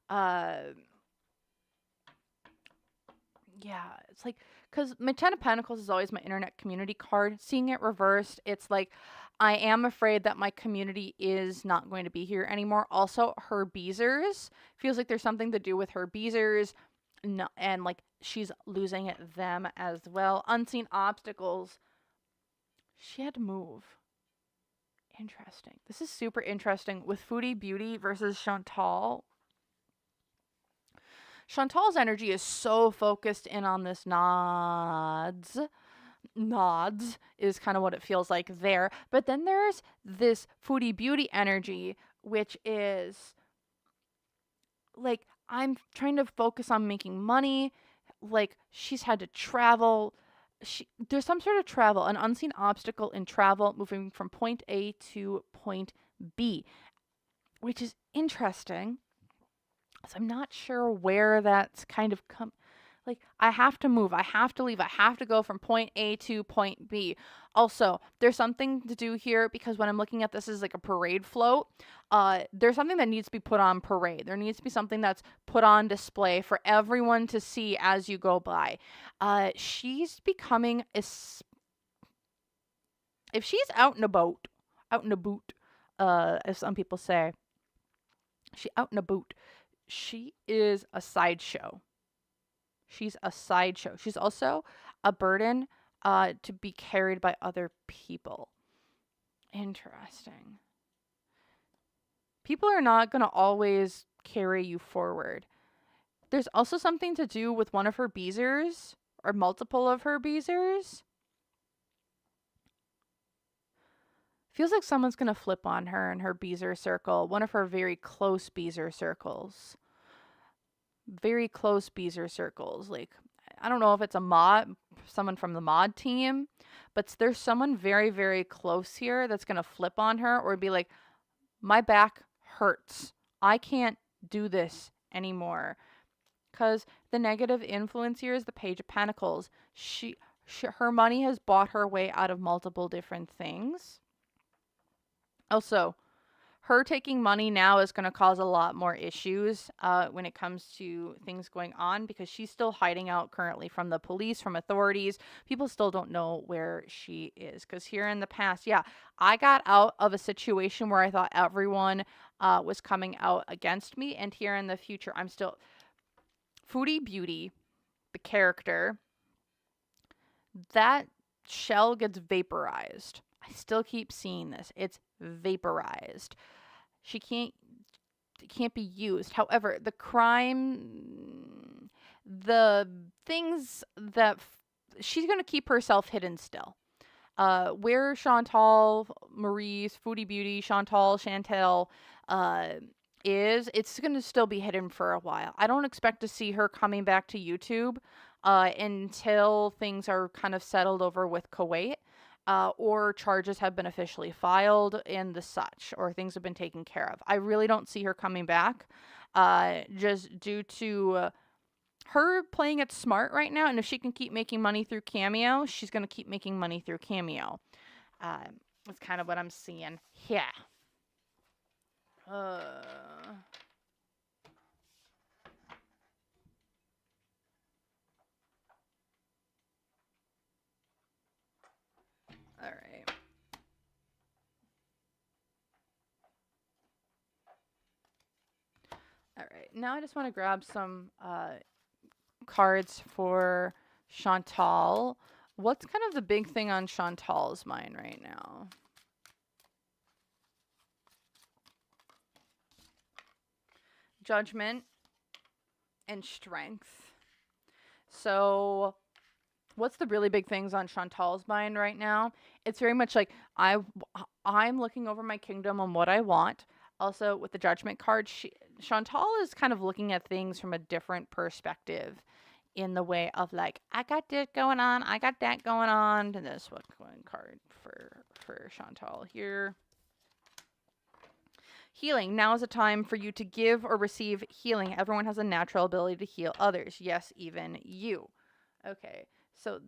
Yeah, it's like, because my Ten of Pentacles is always my internet community card. Seeing it reversed, it's like, I am afraid that my community is not going to be here anymore. Also, her beezers, feels like there's something to do with her beezers, no, and like she's losing them as well. Unseen obstacles. She had to move. Interesting. This is super interesting with Foodie Beauty versus Shantel. Chantal's energy is so focused in on this nods is kind of what it feels like there. But then there's this Foodie Beauty energy, which is like, I'm trying to focus on making money. Like, she's had to travel. There's some sort of travel, an unseen obstacle in travel, moving from point A to point B, which is interesting. So I'm not sure where that's kind of Like, I have to move. I have to leave. I have to go from point A to point B. Also, there's something to do here because when I'm looking at this as like a parade float, there's something that needs to be put on parade. There needs to be something that's put on display for everyone to see as you go by. She's becoming if she's out and about, as some people say, she out and about. She is a sideshow. She's a sideshow. She's also a burden to be carried by other people. Interesting. People are not going to always carry you forward. There's also something to do with one of her beezers or multiple of her beezers. Feels like someone's going to flip on her in her beezer circle, one of her very close beezer circles. Very close beezer circles. Like, I don't know if it's a mod, someone from the mod team, but there's someone very, very close here that's going to flip on her or be like, my back hurts. I can't do this anymore. Because the negative influence here is the Page of Pentacles. Her money has bought her way out of multiple different things. Also, her taking money now is going to cause a lot more issues when it comes to things going on because she's still hiding out currently from the police, from authorities. People still don't know where she is because here in the past, yeah, I got out of a situation where I thought everyone was coming out against me. And here in the future, I'm still... Foodie Beauty, the character, that shell gets vaporized. I still keep seeing this. It's vaporized. She can't be used. However, the crime, the things that she's going to keep herself hidden still. Where Shantel, Marie's, Foodie Beauty, Shantel, it's going to still be hidden for a while. I don't expect to see her coming back to YouTube until things are kind of settled over with Kuwait. Or charges have been officially filed and the such, or things have been taken care of. I really don't see her coming back, just due to her playing it smart right now. And if she can keep making money through Cameo, she's going to keep making money through Cameo. That's kind of what I'm seeing. Yeah. All right. All right. Now I just want to grab some cards for Shantel. What's kind of the big thing on Shantel's mind right now? Judgment and strength. So what's the really big things on Chantal's mind right now? It's very much like I'm looking over my kingdom on what I want. Also, with the Judgment card, Chantal is kind of looking at things from a different perspective in the way of like, I got this going on, I got that going on. And this one card for Chantal here. Healing. Now is a time for you to give or receive healing. Everyone has a natural ability to heal others. Yes, even you. Okay, so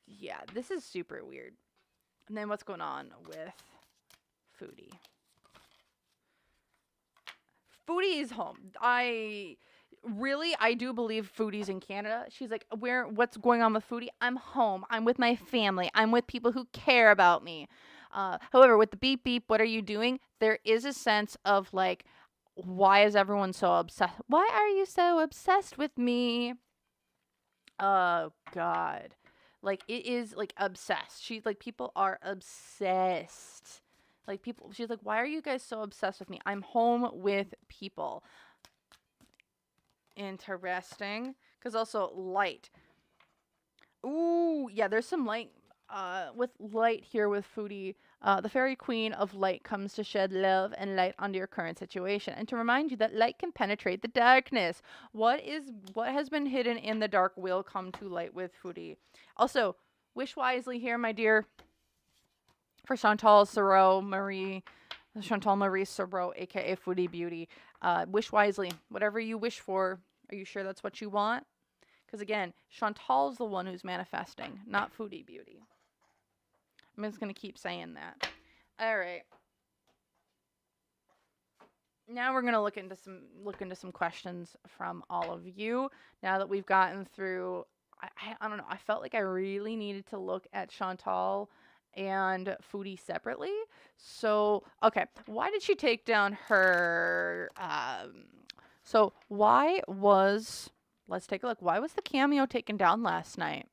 yeah, this is super weird. And then what's going on with Foodie? Foodie is home. I do believe Foodie's in Canada. She's like, what's going on with Foodie? I'm home. I'm with my family. I'm with people who care about me. However, with the beep beep, what are you doing? There is a sense of like, why is everyone so obsessed? Why are you so obsessed with me? Oh God. Like, it is like obsessed. She's like, people are obsessed. Like, people, she's like, why are you guys so obsessed with me? I'm home with people. Interesting. Because also light. Ooh, yeah, there's some light. With light here with Foodie, the fairy queen of light comes to shed love and light onto your current situation and to remind you that light can penetrate the darkness. What has been hidden in the dark will come to light with Foodie. Also, wish wisely here, my dear. For Chantal Marie Sorrow, aka Foodie Beauty. Wish wisely. Whatever you wish for, are you sure that's what you want? Because again, Chantal's the one who's manifesting, not Foodie Beauty. I'm just going to keep saying that. All right. Now we're going to look into some questions from all of you. Now that we've gotten through, I don't know, I felt like I really needed to look at Chantal and Foodie separately. So, okay, why did she take down her let's take a look. Why was the Cameo taken down last night?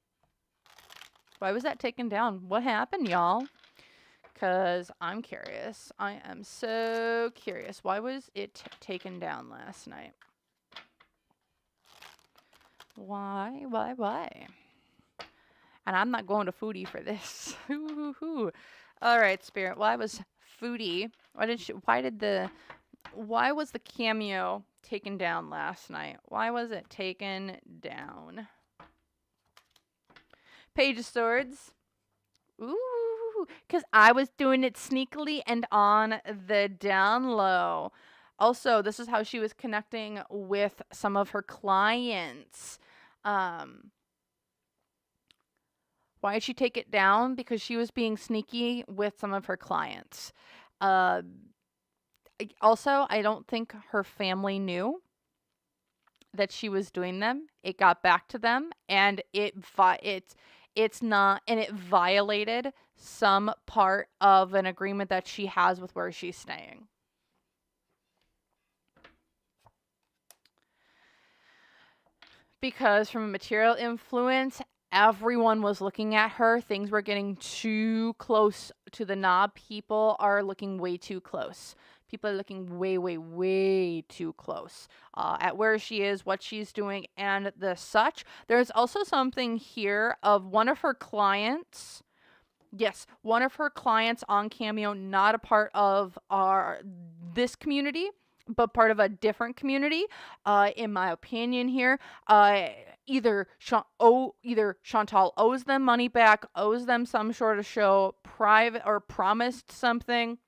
Why was that taken down? What happened, y'all? Because I'm curious. I am so curious. Why was it taken down last night? Why? And I'm not going to Foodie for this. All right, Spirit. Why was Foodie? Why was the Cameo taken down last night? Why was it taken down? Page of Swords. Ooh, because I was doing it sneakily and on the down low. Also, this is how she was connecting with some of her clients. Why did she take it down? Because she was being sneaky with some of her clients. Also, I don't think her family knew that she was doing them. It got back to them, and it violated some part of an agreement that she has with where she's staying. Because from a material influence, everyone was looking at her. Things were getting too close to the knob. People are looking way too close. People are looking way, way, way too close at where she is, what she's doing, and the such. There's also something here of one of her clients. Yes, one of her clients on Cameo, not a part of this community, but part of a different community. In my opinion here, either Chantal owes them money back, owes them some sort of show, private, or promised something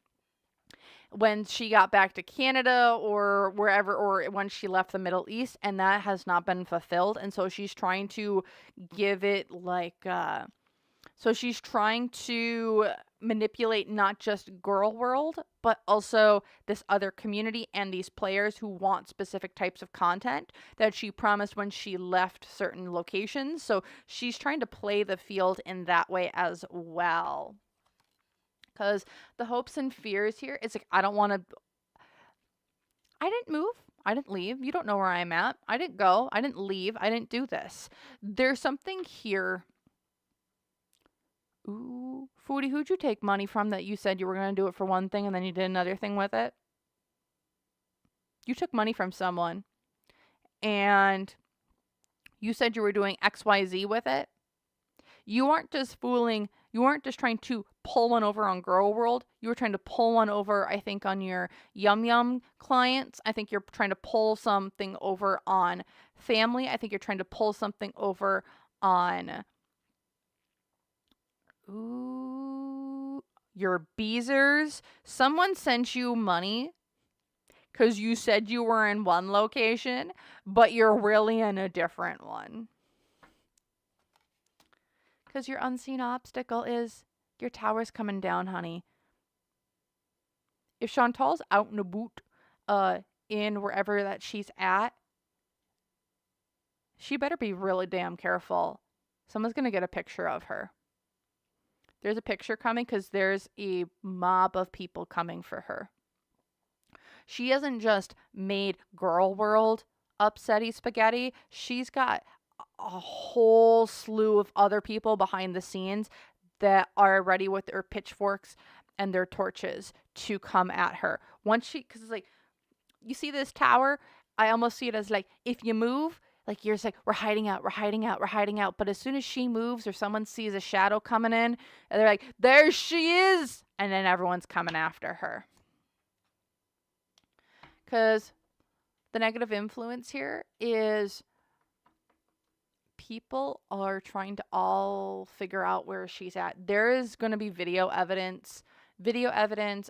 when she got back to Canada or wherever, or when she left the Middle East, and that has not been fulfilled. And so she's trying to give it she's trying to manipulate not just Gorl World, but also this other community and these players who want specific types of content that she promised when she left certain locations. So she's trying to play the field in that way as well. Because the hopes and fears here, it's like, I didn't move. I didn't leave. You don't know where I'm at. I didn't go. I didn't leave. I didn't do this. There's something here. Ooh, Foodie, who'd you take money from that you said you were going to do it for one thing and then you did another thing with it? You took money from someone and you said you were doing XYZ with it. You weren't just trying to pull one over on Gorl World. You were trying to pull one over, I think, on your Yum Yum clients. I think you're trying to pull something over on family. I think you're trying to pull something over on your Beezers. Someone sent you money because you said you were in one location, but you're really in a different one. Because your unseen obstacle is your tower's coming down, honey. If Chantal's out and about in wherever that she's at, she better be really damn careful. Someone's going to get a picture of her. There's a picture coming because there's a mob of people coming for her. She hasn't just made Gorl World upsetty spaghetti. She's got a whole slew of other people behind the scenes that are ready with their pitchforks and their torches to come at her. Because it's like, you see this tower? I almost see it as like, if you move, like you're just like, we're hiding out. But as soon as she moves or someone sees a shadow coming in, and they're like, there she is. And then everyone's coming after her. Because the negative influence here is people are trying to all figure out where she's at. There is going to be video evidence,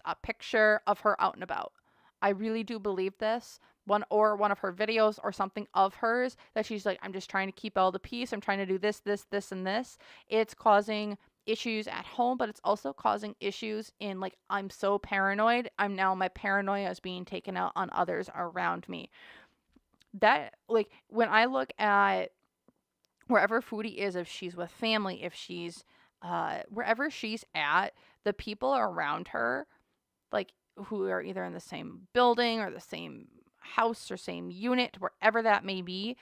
a picture of her out and about. I really do believe this. one of her videos or something of hers that she's like, I'm just trying to keep all the peace. I'm trying to do this, this, this, and this. It's causing issues at home, but it's also causing issues in like, I'm so paranoid. My paranoia is being taken out on others around me. That, like, when I look at wherever Foodie is, if she's with family, if she's wherever she's at, the people around her, like, who are either in the same building or the same house or same unit, wherever that may be,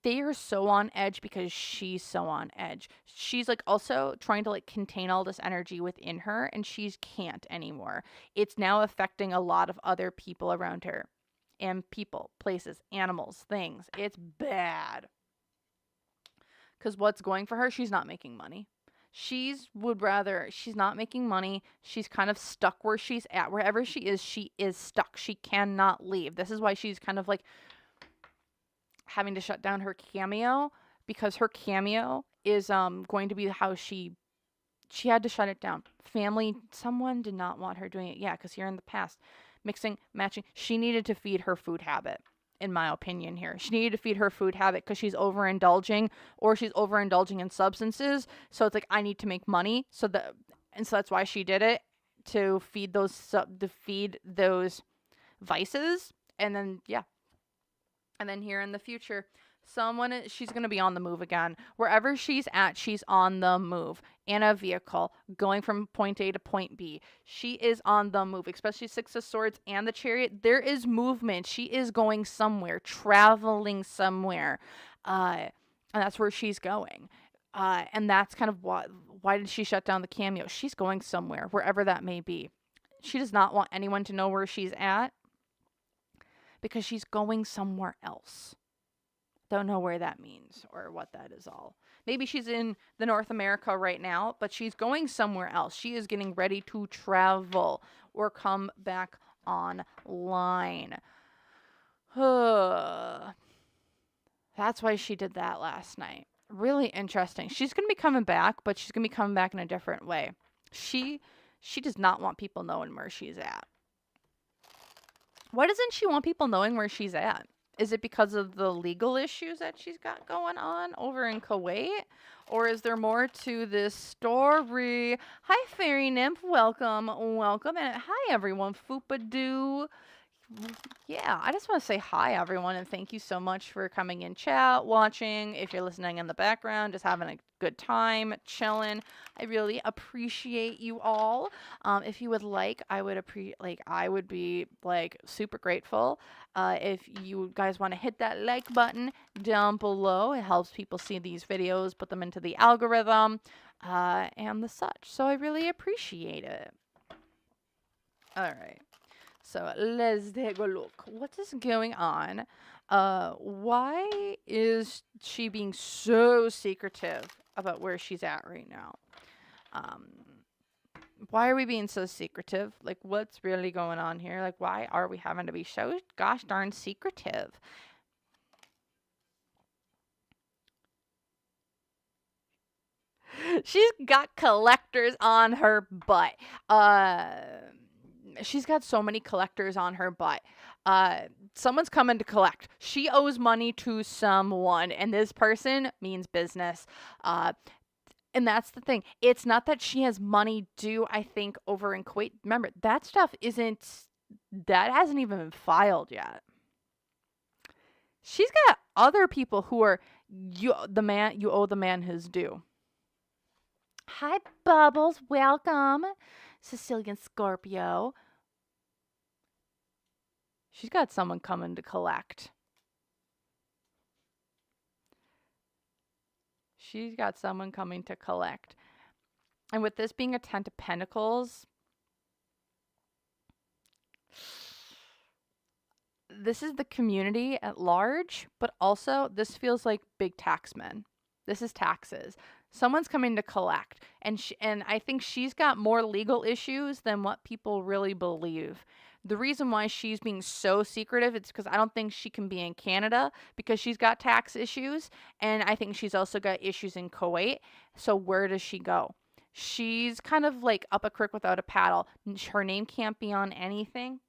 they are so on edge because she's so on edge. She's like also trying to like contain all this energy within her, and she can't anymore. It's now affecting a lot of other people around her, and people, places, animals, things. It's bad. Because what's going for her, she's not making money. She's not making money. She's kind of stuck where she's at. Wherever she is stuck. She cannot leave. This is why she's kind of like having to shut down her Cameo, because her Cameo is going to be how she had to shut it down. Family, someone did not want her doing it. Yeah, because here in the past, mixing, matching, she needed to feed her food habit. In my opinion here, she needed to feed her food habit because she's overindulging, or she's overindulging in substances. So it's like, I need to make money. So that's why she did it, to feed those vices. And then, yeah. And then here in the future, she's going to be on the move again. Wherever she's at, she's on the move in a vehicle going from point A to point B. She is on the move, especially Six of Swords and the Chariot. There is movement. She is going somewhere, traveling somewhere. And that's where she's going. And that's kind of why did she shut down the Cameo? She's going somewhere, wherever that may be. She does not want anyone to know where she's at because she's going somewhere else. Don't know where that means or what that is all. Maybe she's in the North America right now, but she's going somewhere else. She is getting ready to travel or come back online. That's why she did that last night. Really interesting. She's going to be coming back, but she's going to be coming back in a different way. She does not want people knowing where she's at. Why doesn't she want people knowing where she's at? Is it because of the legal issues that she's got going on over in Kuwait? Or is there more to this story? Hi, Fairy Nymph. Welcome. Welcome. And hi, everyone. Foopadoo. Yeah, I just want to say hi, everyone, and thank you so much for coming in chat, watching. If you're listening in the background, just having a good time, chilling. I really appreciate you all. If you would like, I would be like super grateful if you guys want to hit that like button down below. It helps people see these videos, put them into the algorithm, and the such. So I really appreciate it. All right. So let's take a look. What is going on? Why is she being so secretive about where she's at right now? Why are we being so secretive? Like, what's really going on here? Like, why are we having to be so gosh darn secretive? She's got collectors on her butt. She's got so many collectors on her butt. Someone's coming to collect. She owes money to someone, and this person means business. And that's the thing. It's not that she has money due, I think, over in Kuwait. Remember, that stuff hasn't even been filed yet. She's got other people who are, you owe the man his due. Hi, Bubbles. Welcome. Sicilian Scorpio. She's got someone coming to collect. She's got someone coming to collect. And with this being a 10 of Pentacles, this is the community at large, but also this feels like big taxmen. This is taxes. Someone's coming to collect. And I think she's got more legal issues than what people really believe. The reason why she's being so secretive is because I don't think she can be in Canada because she's got tax issues. And I think she's also got issues in Kuwait. So where does she go? She's kind of like up a creek without a paddle. Her name can't be on anything.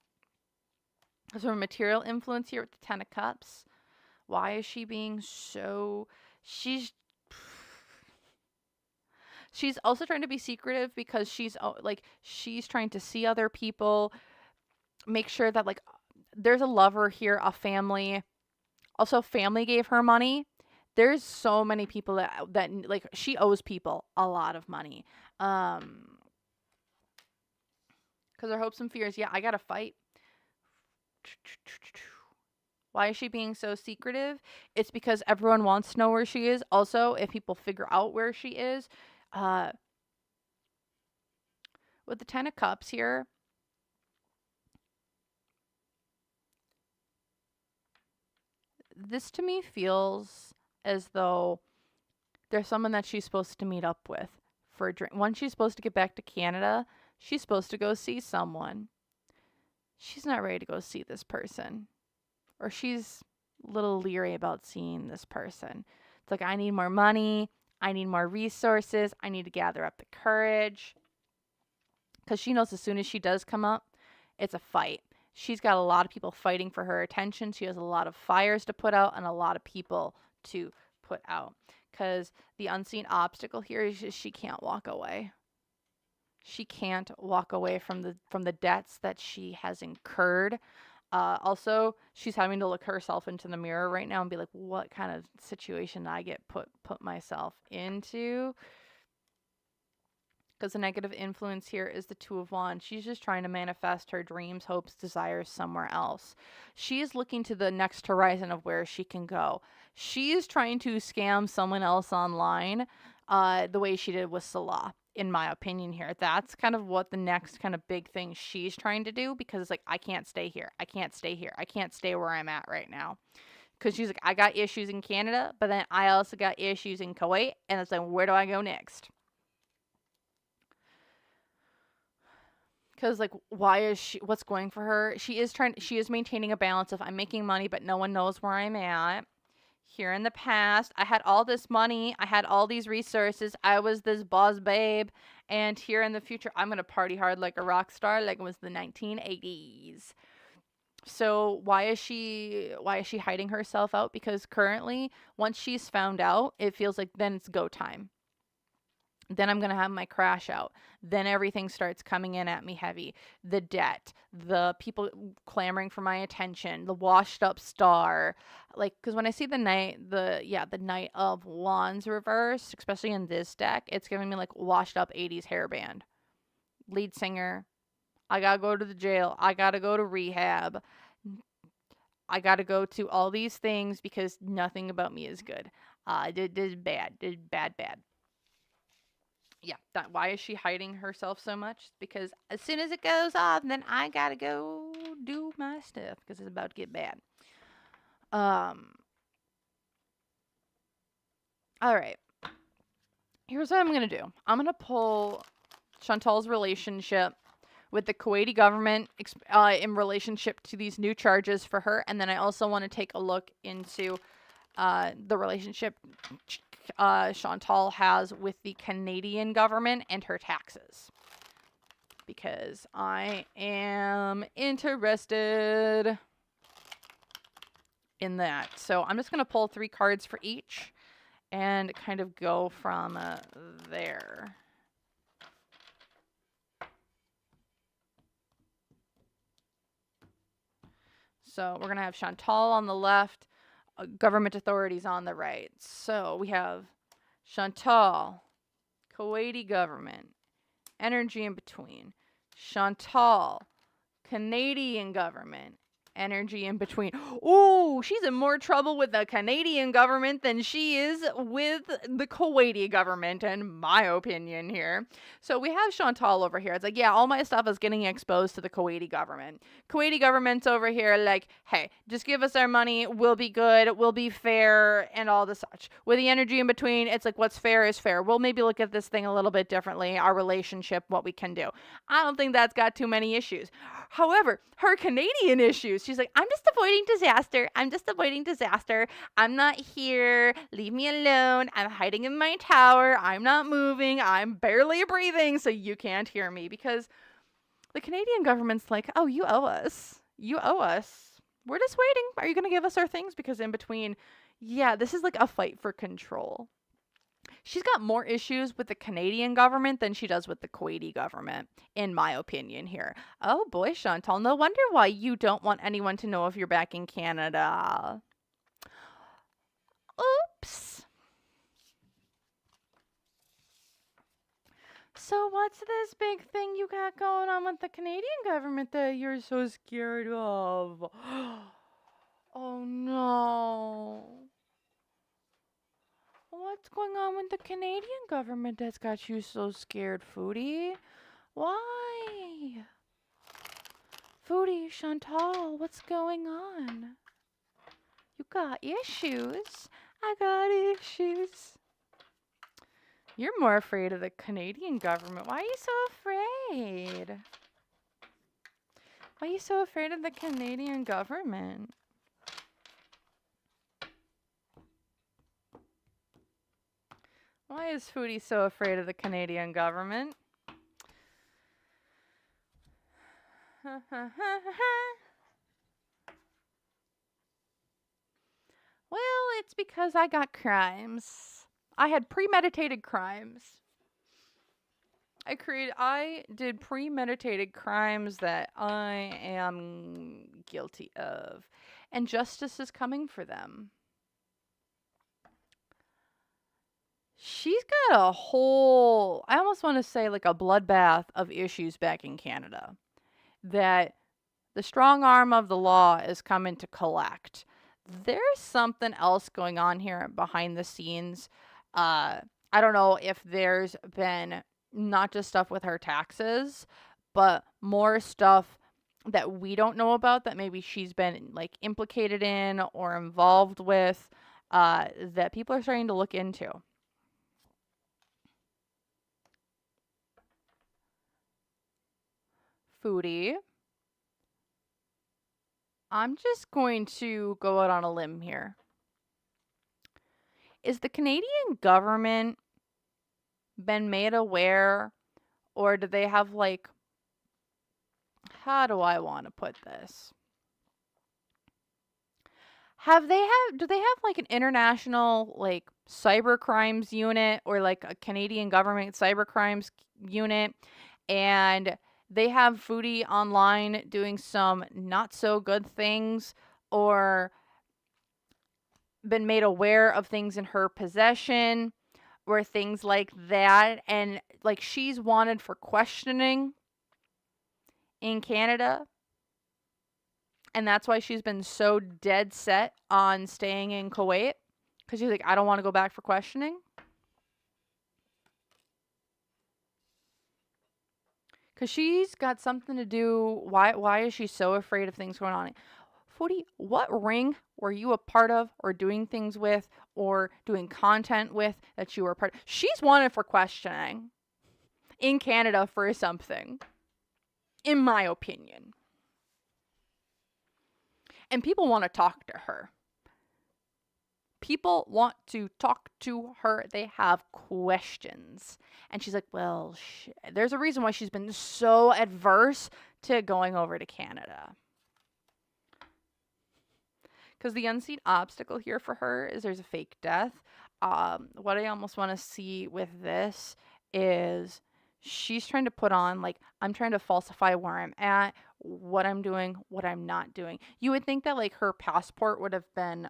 There's a material influence here with the Ten of Cups. Why is she being so... She's also trying to be secretive because she's trying to see other people, make sure that like there's a lover here, a family. Also, family gave her money. There's so many people that like she owes people a lot of money. Because her hopes and fears. Yeah, I gotta fight. Why is she being so secretive? It's because everyone wants to know where she is. Also, if people figure out where she is, with the Ten of Cups here, this to me feels as though there's someone that she's supposed to meet up with for a drink. Once she's supposed to get back to Canada, she's supposed to go see someone. She's not ready to go see this person. Or she's a little leery about seeing this person. It's like, I need more money. I need more resources. I need to gather up the courage. Because she knows as soon as she does come up, it's a fight. She's got a lot of people fighting for her attention. She has a lot of fires to put out and a lot of people to put out. Because the unseen obstacle here is just she can't walk away. She can't walk away from the debts that she has incurred. Also, she's having to look herself into the mirror right now and be like, what kind of situation did I get put myself into? Because the negative influence here is the Two of Wands. She's just trying to manifest her dreams, hopes, desires somewhere else. She is looking to the next horizon of where she can go. She is trying to scam someone else online the way she did with Salah, in my opinion here. That's kind of what the next kind of big thing she's trying to do, because it's like, I can't stay here. I can't stay here. I can't stay where I'm at right now. Because she's like, I got issues in Canada, but then I also got issues in Kuwait. And it's like, where do I go next? Because, like, why is she, what's going for her? She is maintaining a balance of, I'm making money, but no one knows where I'm at. Here in the past, I had all this money. I had all these resources. I was this boss babe. And here in the future, I'm going to party hard like a rock star, like it was the 1980s. So why is she hiding herself out? Because currently, once she's found out, it feels like then it's go time. Then I'm going to have my crash out. Then everything starts coming in at me heavy. The debt, the people clamoring for my attention, the washed up star. Like, because when I see the Knight of Wands reversed, especially in this deck, it's giving me like washed up 80s hairband. Lead singer. I got to go to the jail. I got to go to rehab. I got to go to all these things because nothing about me is good. This is bad. This is bad. Yeah, why is she hiding herself so much? Because as soon as it goes off, then I gotta go do my stuff because it's about to get bad. All right. Here's what I'm gonna do. I'm gonna pull Shantel's relationship with the Kuwaiti government in relationship to these new charges for her, and then I also want to take a look into the relationship Shantel has with the Canadian government and her taxes, because I am interested in that. So I'm just going to pull 3 cards for each and kind of go from there. So we're going to have Shantel on the left, government authorities on the right. So we have Shantel, Kuwaiti government, energy in between. Shantel, Canadian government, energy in between. Ooh, she's in more trouble with the Canadian government than she is with the Kuwaiti government, in my opinion here. So we have Shantel over here. It's like, yeah, all my stuff is getting exposed to the Kuwaiti government. Kuwaiti government's over here like, hey, just give us our money. We'll be good. We'll be fair and all the such. With the energy in between, it's like, what's fair is fair. We'll maybe look at this thing a little bit differently, our relationship, what we can do. I don't think that's got too many issues. However, her Canadian issues, she's like, I'm just avoiding disaster. I'm just avoiding disaster. I'm not here. Leave me alone. I'm hiding in my tower. I'm not moving. I'm barely breathing, so you can't hear me. Because the Canadian government's like, oh, you owe us. You owe us. We're just waiting. Are you going to give us our things? Because in between, yeah, this is like a fight for control. She's got more issues with the Canadian government than she does with the Kuwaiti government, in my opinion here. Oh boy, Shantel, no wonder why you don't want anyone to know if you're back in Canada. Oops. So what's this big thing you got going on with the Canadian government that you're so scared of? Oh no. What's going on with the Canadian government that's got you so scared, Foodie? Why? Foodie, Chantal, what's going on? You got issues. I got issues. You're more afraid of the Canadian government. Why are you so afraid? Why are you so afraid of the Canadian government? Why is Foodie so afraid of the Canadian government? Well, it's because I got crimes. I had premeditated crimes. I did premeditated crimes that I am guilty of. And justice is coming for them. She's got a whole, I almost want to say like a bloodbath of issues back in Canada that the strong arm of the law is coming to collect. There's something else going on here behind the scenes. I don't know if there's been not just stuff with her taxes, but more stuff that we don't know about that maybe she's been like implicated in or involved with that people are starting to look into. Foodie. I'm just going to go out on a limb here. Is the Canadian government been made aware, or do they have like, how do I want to put this? Do they have like an international like cyber crimes unit or like a Canadian government cyber crimes unit, and they have Foodie online doing some not so good things or been made aware of things in her possession or things like that, and like she's wanted for questioning in Canada, and that's why she's been so dead set on staying in Kuwait, because she's like, I don't want to go back for questioning. Because she's got something to do. Why is she so afraid of things going on? Foodie, what ring were you a part of or doing things with or doing content with that you were a part of? She's wanted for questioning in Canada for something, in my opinion. And people want to talk to her. People want to talk to her. They have questions. And she's like, well, there's a reason why she's been so adverse to going over to Canada. Because the unseen obstacle here for her is there's a fake death. What I almost want to see with this is she's trying to put on, like, I'm trying to falsify where I'm at, what I'm doing, what I'm not doing. You would think that, like, her passport would have been,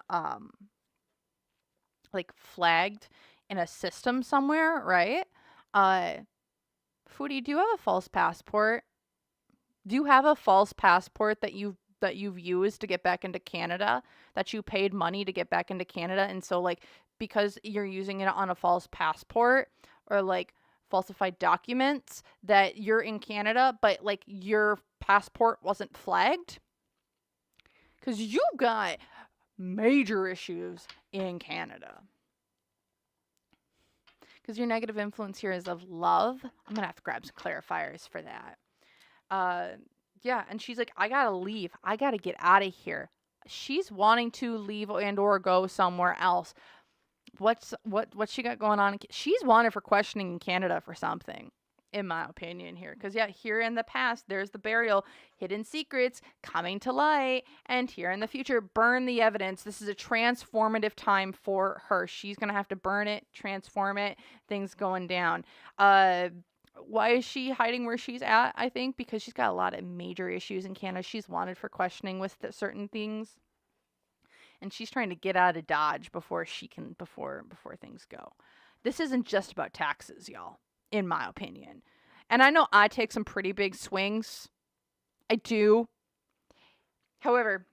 like, flagged in a system somewhere, right? Foodie, do you have a false passport? Do you have a false passport that you've used to get back into Canada, that you paid money to get back into Canada, and so like because you're using it on a false passport or like falsified documents that you're in Canada, but like your passport wasn't flagged? Because you got major issues in Canada. Because your negative influence here is of love. I'm going to have to grab some clarifiers for that. Yeah, and she's like, I gotta leave. I gotta get out of here. She's wanting to leave and or go somewhere else. What's she got going on? She's wanted for questioning in Canada for something. in my opinion here. Because, yeah, here in the past, there's the burial, hidden secrets coming to light, and here in the future, burn the evidence. This is a transformative time for her. She's going to have to burn it, transform it, things going down. Why is she hiding where she's at? I think because she's got a lot of major issues in Canada. She's wanted for questioning with certain things. And she's trying to get out of Dodge before things go. This isn't just about taxes, y'all, in my opinion. And I know I take some pretty big swings. I do. However,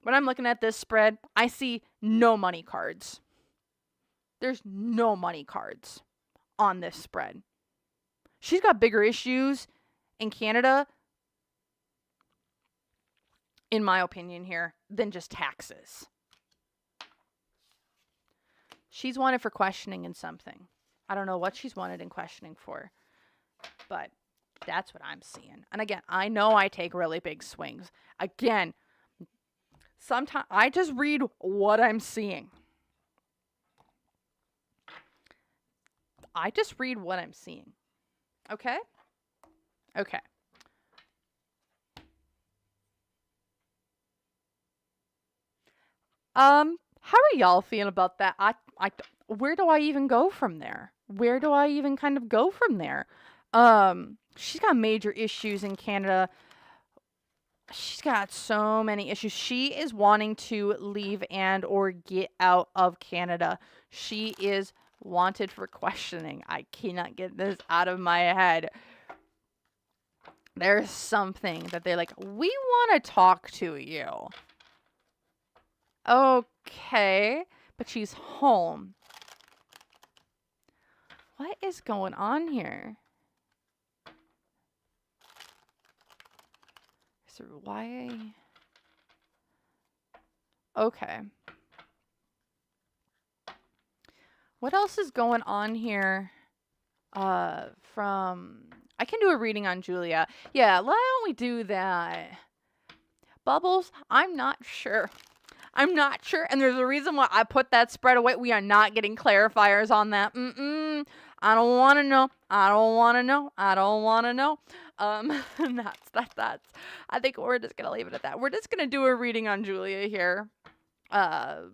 when I'm looking at this spread, I see no money cards. There's no money cards on this spread. She's got bigger issues in Canada, in my opinion here, than just taxes. She's wanted for questioning in something. I don't know what she's wanted in questioning for, but that's what I'm seeing. And again, I know I take really big swings. Again, sometimes I just read what I'm seeing. I just read what I'm seeing. Okay? Okay. How are y'all feeling about that? Where do I even go from there? Where do I even kind of go from there? She's got major issues in Canada. She's got so many issues. She is wanting to leave and or get out of Canada. She is wanted for questioning. I cannot get this out of my head. There's something that they're like, we want to talk to you. Okay, but she's home. What is going on here? So why? Okay. What else is going on here? I can do a reading on Julia. Yeah, why don't we do that? Bubbles, I'm not sure. I'm not sure, and there's a reason why I put that spread away. We are not getting clarifiers on that. I don't want to know. I don't want to know. I don't want to know. That's. I think we're just gonna leave it at that. We're just gonna do a reading on Julia here. We're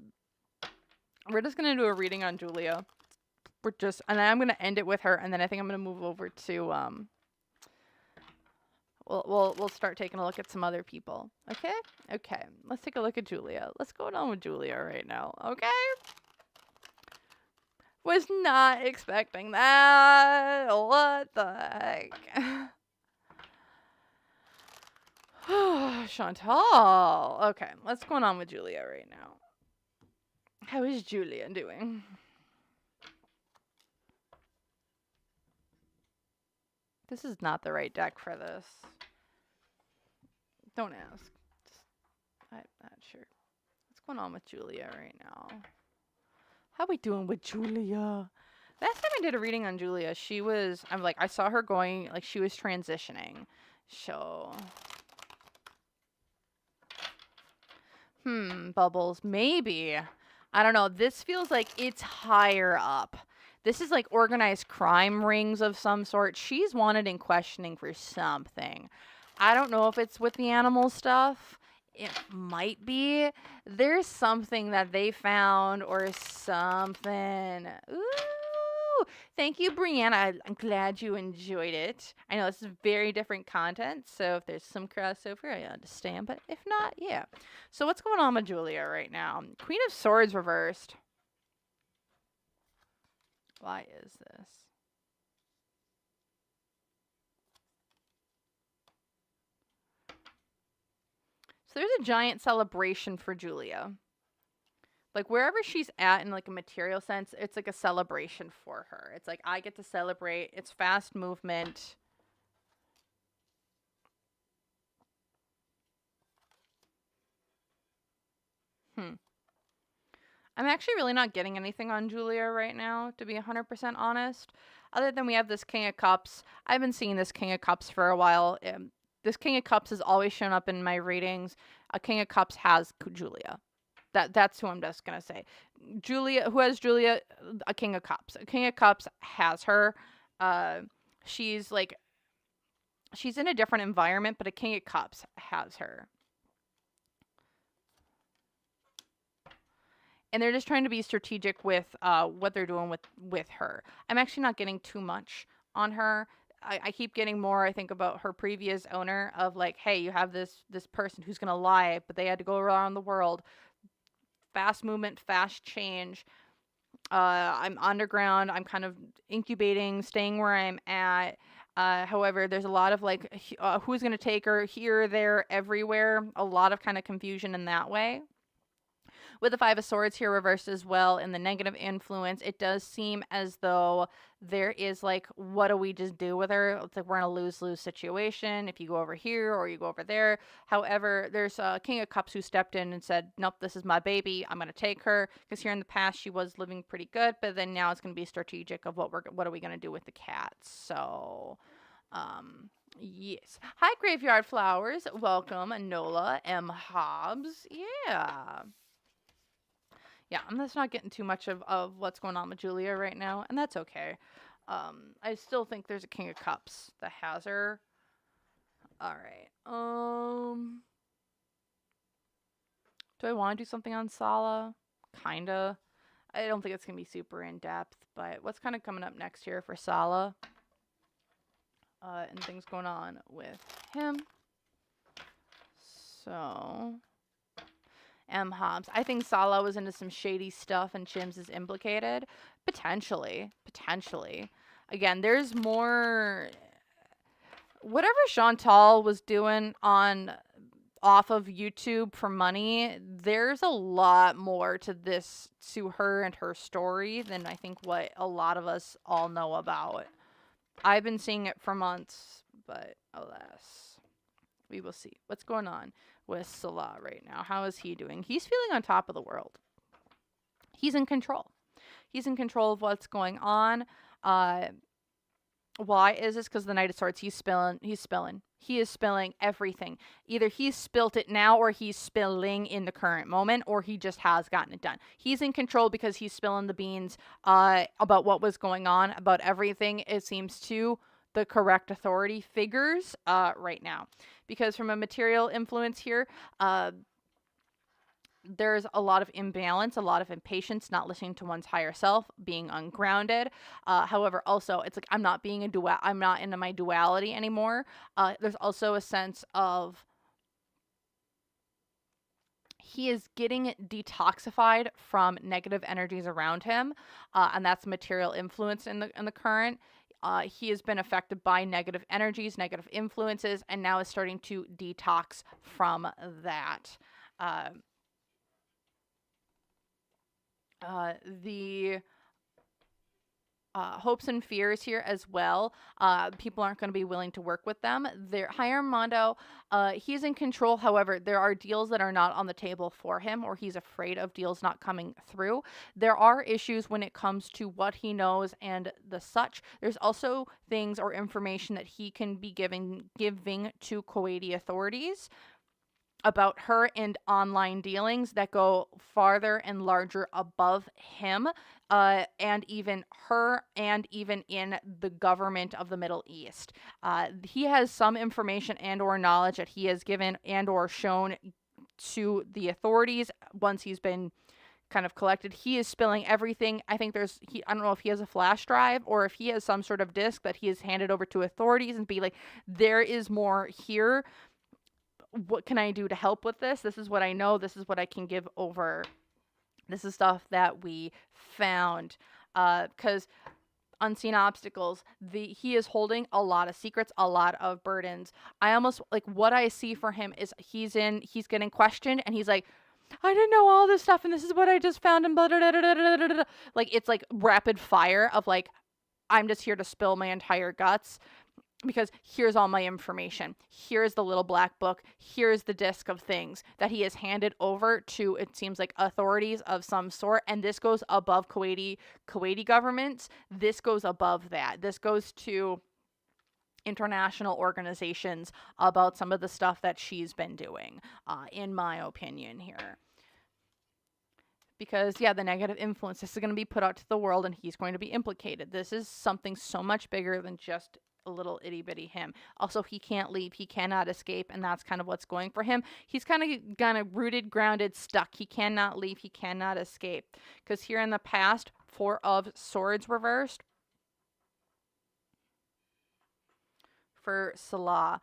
just gonna do a reading on Julia. And I'm gonna end it with her, and then I think I'm gonna move over to We'll start taking a look at some other people. Okay? Okay. Let's take a look at Julia. Let's go down with Julia right now. Okay? Was not expecting that. What the heck? Shantel. Okay. What's going on with Julia right now? How is Julia doing? This is not the right deck for this. Don't ask. I'm not sure. What's going on with Julia right now? How we doing with Julia? Last time I did a reading on Julia, I saw her going, like she was transitioning. So. Bubbles. Maybe. I don't know. This feels like it's higher up. This is like organized crime rings of some sort. She's wanted in questioning for something. I don't know if it's with the animal stuff. It might be. There's something that they found or something. Ooh. Thank you, Brianna. I'm glad you enjoyed it. I know this is very different content, so if there's some crossover, I understand. But if not, yeah. So what's going on with Julia right now? Queen of Swords reversed. Why is this? So there's a giant celebration for Julia. Like wherever she's at in like a material sense, it's like a celebration for her. It's like I get to celebrate. It's fast movement. I'm actually really not getting anything on Julia right now, to be 100% honest. Other than we have this King of Cups. I've been seeing this King of Cups for a while. This King of Cups has always shown up in my readings. A King of Cups has Julia. That's who I'm just going to say. Julia, who has Julia? A King of Cups. A King of Cups has her. she's like, she's in a different environment, but a King of Cups has her. And they're just trying to be strategic with what they're doing with her. I'm actually not getting too much on her. I keep getting more, I think, about her previous owner of like, hey, you have this person who's gonna lie, but they had to go around the world. Fast movement, fast change. I'm underground. I'm kind of incubating, staying where I'm at. However, there's a lot of like, who's gonna take her here, there, everywhere. A lot of kind of confusion in that way. With the Five of Swords here reversed as well in the negative influence, it does seem as though there is like, what do we just do with her? It's like we're in a lose-lose situation if you go over here or you go over there. However, there's a King of Cups who stepped in and said, nope, this is my baby. I'm going to take her. Because here in the past, she was living pretty good, but then now it's going to be strategic of what are we going to do with the cats. So, yes. Hi, Graveyard Flowers. Welcome, Nola M. Hobbs. Yeah. Yeah, I'm just not getting too much of what's going on with Julia right now, and that's okay. I still think there's a King of Cups that has her. All right. Do I want to do something on Salah? Kinda. I don't think it's gonna be super in depth, but what's kind of coming up next here for Salah? And things going on with him. So, M. Hobbs. I think Salah was into some shady stuff and Chims is implicated. Potentially. Again, there's more. Whatever Shantel was doing off of YouTube for money, there's a lot more to this, to her and her story, than I think what a lot of us all know about. I've been seeing it for months, but alas, we will see. What's going on with Salah right now? How is he doing? He's feeling on top of the world. He's in control. He's in control of what's going on. Why is this? Because the Knight of Swords, he's spilling. He is spilling everything. Either he's spilt it now, or he's spilling in the current moment, or he just has gotten it done. He's in control because he's spilling the beans about what was going on, about everything, it seems, to the correct authority figures right now. Because from a material influence here, there's a lot of imbalance, a lot of impatience, not listening to one's higher self, being ungrounded. However, also, it's like I'm not into my duality anymore. There's also a sense of he is getting detoxified from negative energies around him, and that's material influence in the current. He has been affected by negative energies, negative influences, and now is starting to detox from that. The hopes and fears here as well. People aren't going to be willing to work with them. Hi, Armando. He's in control. However, there are deals that are not on the table for him, or he's afraid of deals not coming through. There are issues when it comes to what he knows and the such. There's also things or information that he can be giving to Kuwaiti authorities about her and online dealings that go farther and larger above him, and even her, and even in the government of the Middle East. He has some information and or knowledge that he has given and or shown to the authorities once he's been kind of collected. He is spilling everything. I think I don't know if he has a flash drive or if he has some sort of disc that he has handed over to authorities and be like, there is more here. What can I do to help with this? This is what I know. This is what I can give over. This is stuff that we found. Because unseen obstacles, he is holding a lot of secrets, a lot of burdens. I almost, like, what I see for him is he's getting questioned, and he's like, I didn't know all this stuff, and this is what I just found, and blah, blah, blah, blah, blah, blah. Like, it's like rapid fire of like, I'm just here to spill my entire guts. Because here's all my information. Here's the little black book. Here's the disc of things that he has handed over to, it seems like, authorities of some sort. And this goes above Kuwaiti governments. This goes above that. This goes to international organizations about some of the stuff that she's been doing, in my opinion here. Because, yeah, the negative influence, this is going to be put out to the world and he's going to be implicated. This is something so much bigger than just itty bitty him. Also, he can't leave, he cannot escape, and that's kind of what's going for him. He's kind of rooted, grounded, stuck. He cannot leave, he cannot escape. Because here in the past, 4 of Swords reversed for Salah.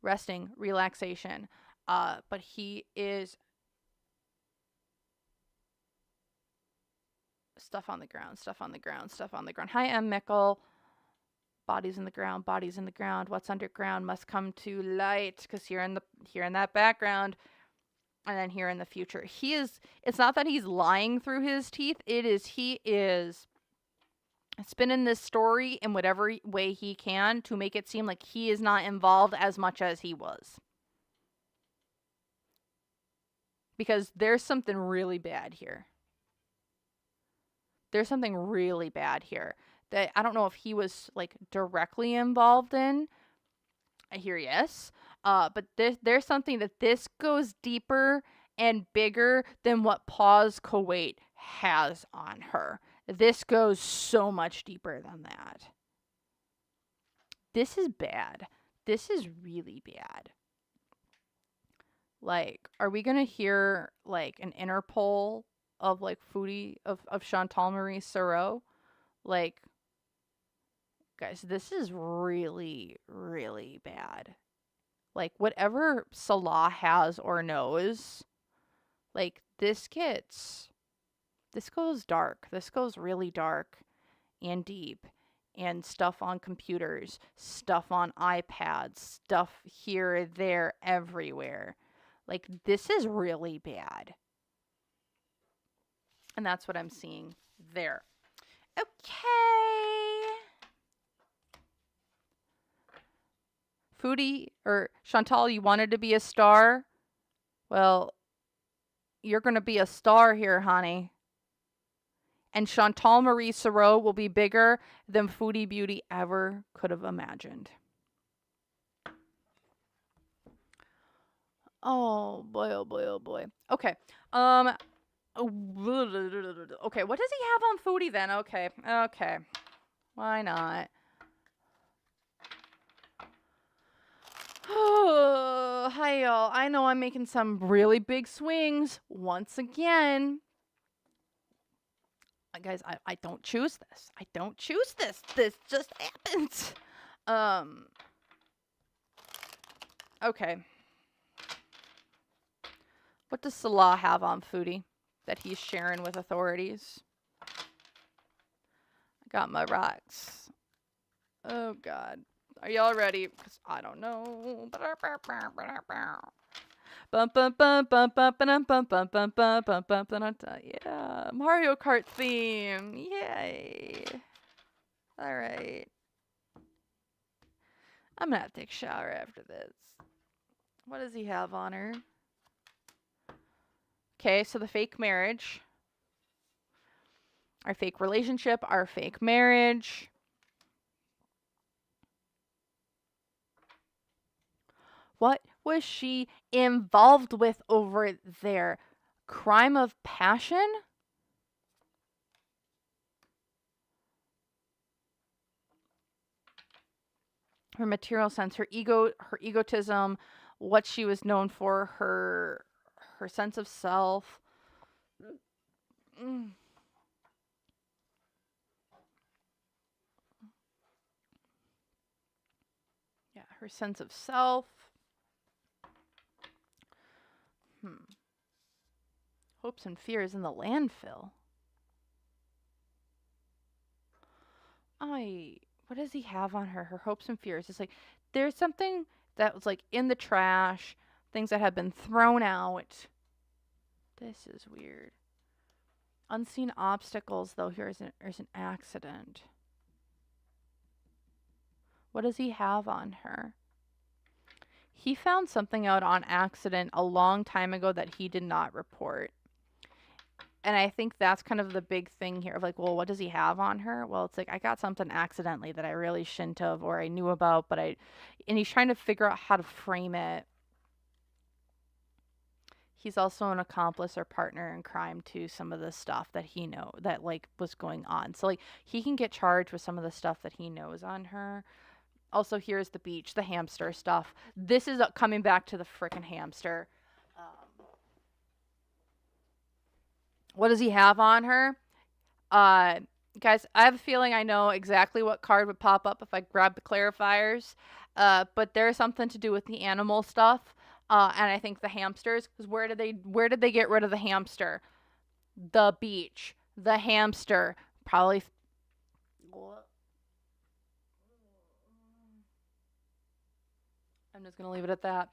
Resting, relaxation. But he is stuff on the ground, stuff on the ground, stuff on the ground. Hi, M. Mickle. Bodies in the ground, bodies in the ground. What's underground must come to light. Because here in that background, and then here in the future, it's not that he's lying through his teeth. He is spinning this story in whatever way he can to make it seem like he is not involved as much as he was. Because there's something really bad here. There's something really bad here that I don't know if he was like directly involved in. I hear yes. But there's something that this goes deeper and bigger than what Pause Kuwait has on her. This goes so much deeper than that. This is bad. This is really bad. Like, are we gonna hear like an Interpol of like Foodie of Chantal Marie Sarraud? Like, guys, this is really, really bad. Like, whatever Salah has or knows, like, this goes dark. This goes really dark and deep. And stuff on computers, stuff on iPads, stuff here, there, everywhere. Like, this is really bad. And that's what I'm seeing there. Okay. Foodie, or Chantal, you wanted to be a star? Well, you're going to be a star here, honey. And Chantal Marie Sarraud will be bigger than Foodie Beauty ever could have imagined. Oh boy, oh boy, oh boy. Okay. Okay, what does he have on Foodie then? Okay. Why not? Oh, hi y'all. I know I'm making some really big swings once again. Guys, I don't choose this. I don't choose this. This just happens. Okay. What does Salah have on Foodie that he's sharing with authorities? I got my rocks. Oh, God. Are y'all ready? Because I don't know. Yeah, Mario Kart theme. Yay. All right. I'm gonna have to take a shower after this. What does he have on her? Okay, so the fake marriage. Our fake relationship, our fake marriage. What was she involved with over there? Crime of passion? Her material sense, her ego, her egotism, what she was known for, her sense of self. Yeah, her sense of self. Hopes and fears in the landfill. What does he have on her? Her hopes and fears. It's like, there's something that was like in the trash, things that have been thrown out. This is weird. Unseen obstacles, though. Here's an accident. What does he have on her? He found something out on accident a long time ago that he did not report. And I think that's kind of the big thing here of like, well, what does he have on her? Well, it's like, I got something accidentally that I really shouldn't have, or I knew about, and he's trying to figure out how to frame it. he's also an accomplice or partner in crime to some of the stuff that he know that like was going on. So like he can get charged with some of the stuff that he knows on her. Also, here's the beach, the hamster stuff. This is coming back to the frickin' hamster. What does he have on her? Guys, I have a feeling I know exactly what card would pop up if I grab the clarifiers. But there's something to do with the animal stuff. And I think the hamsters, because where did they get rid of the hamster? The beach. The hamster. Probably. I'm just gonna leave it at that.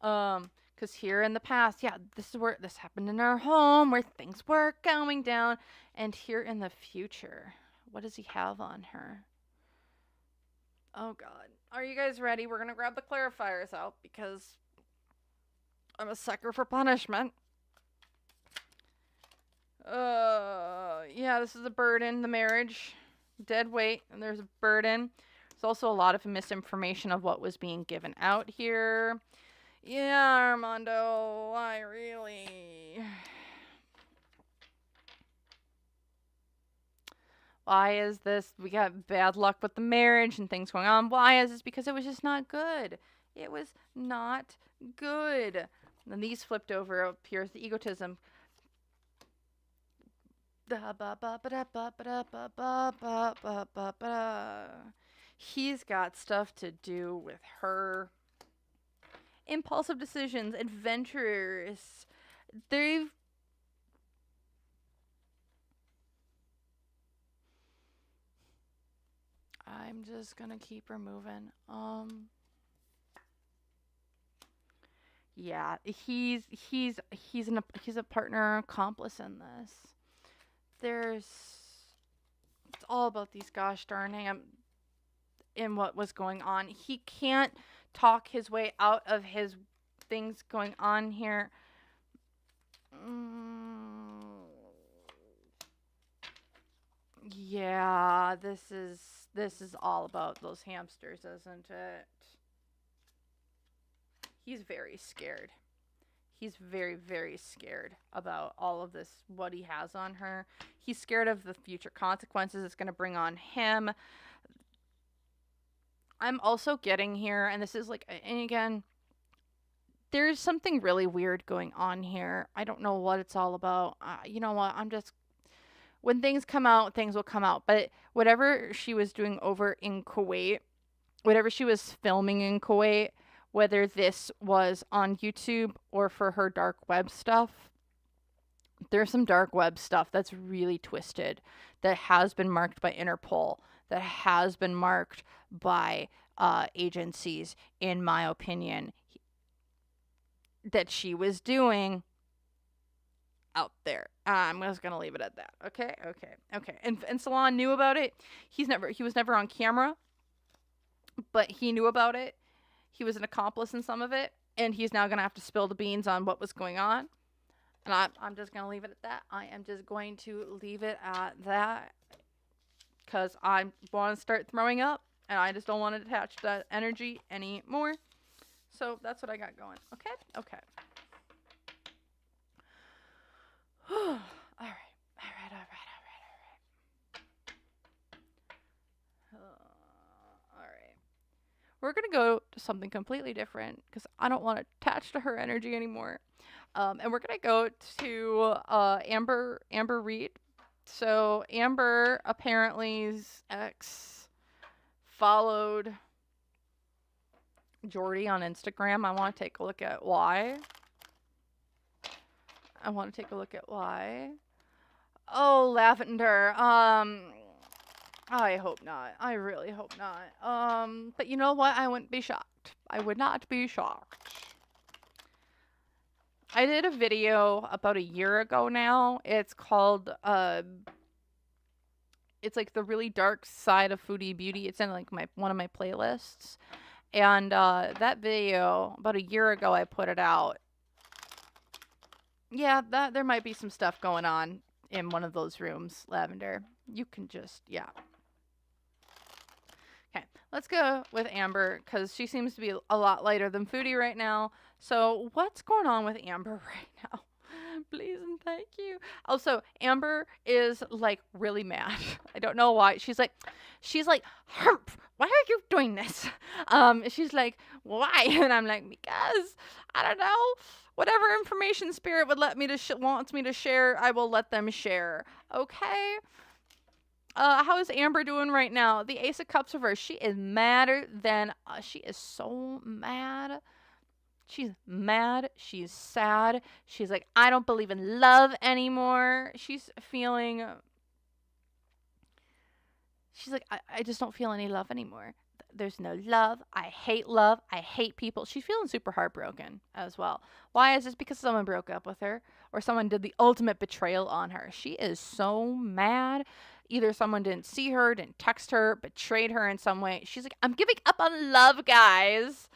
Because here in the past, yeah, this is where this happened in our home, where things were going down. And here in the future, what does he have on her? Oh God, are you guys ready? We're gonna grab the clarifiers out because I'm a sucker for punishment. Yeah, this is a burden, the marriage, dead weight, and there's a burden. There's also a lot of misinformation of what was being given out here. Yeah, Armando, I really... Why is this? We got bad luck with the marriage and things going on. Why is this? Because it was just not good. It was not good. And then these flipped over. Up here's the egotism. He's got stuff to do with her. Impulsive decisions, adventurers. I'm just gonna keep her moving. Yeah, he's a partner accomplice in this. It's all about these gosh darn in what was going on. He can't talk his way out of his things going on here. Yeah, this is all about those hamsters, isn't it? He's very scared. He's very, very scared about all of this, what he has on her. He's scared of the future consequences it's going to bring on him. I'm also getting here, and this is like, and again, there's something really weird going on here. I don't know what it's all about. You know what? When things come out, things will come out. But whatever she was doing over in Kuwait, whatever she was filming in Kuwait, whether this was on YouTube or for her dark web stuff, there's some dark web stuff that's really twisted, that has been marked by Interpol, that has been marked by agencies, in my opinion, that she was doing out there. I'm just gonna leave it at that. Okay. And Salah knew about it. He was never on camera, but he knew about it. He was an accomplice in some of it, and he's now gonna have to spill the beans on what was going on. And I'm just gonna leave it at that. I am just going to leave it at that because I want to start throwing up, and I just don't want to attach that energy anymore. So that's what I got going. Okay. All right. We're going to go to something completely different because I don't want to attach to her energy anymore. And we're going to go to Amberlynn Reid. So Amber apparenly's ex followed Jordy on Instagram. I want to take a look at why. Oh, Lavender. I hope not. I really hope not. But you know what? I wouldn't be shocked. I would not be shocked. I did a video about a year ago now. It's called, it's like the really dark side of Foodie Beauty. It's in like one of my playlists. And that video, about a year ago, I put it out. Yeah, there might be some stuff going on in one of those rooms, Lavender. You can just, yeah. Okay, let's go with Amber, because she seems to be a lot lighter than Foodie right now. So what's going on with Amber right now? Please and thank you. Also, Amber is like really mad. I don't know why. She's like, Herp, why are you doing this? She's like, why? And I'm like, because I don't know. Whatever information spirit would let me to wants me to share, I will let them share. Okay. How is Amber doing right now? The Ace of Cups reverse. She is madder than she is so mad. She's mad. She's sad. She's like, I don't believe in love anymore. She's like, I just don't feel any love anymore. There's no love. I hate love. I hate people. She's feeling super heartbroken as well. Why is this? Because someone broke up with her or someone did the ultimate betrayal on her. She is so mad. Either someone didn't see her, didn't text her, betrayed her in some way. She's like, I'm giving up on love, guys.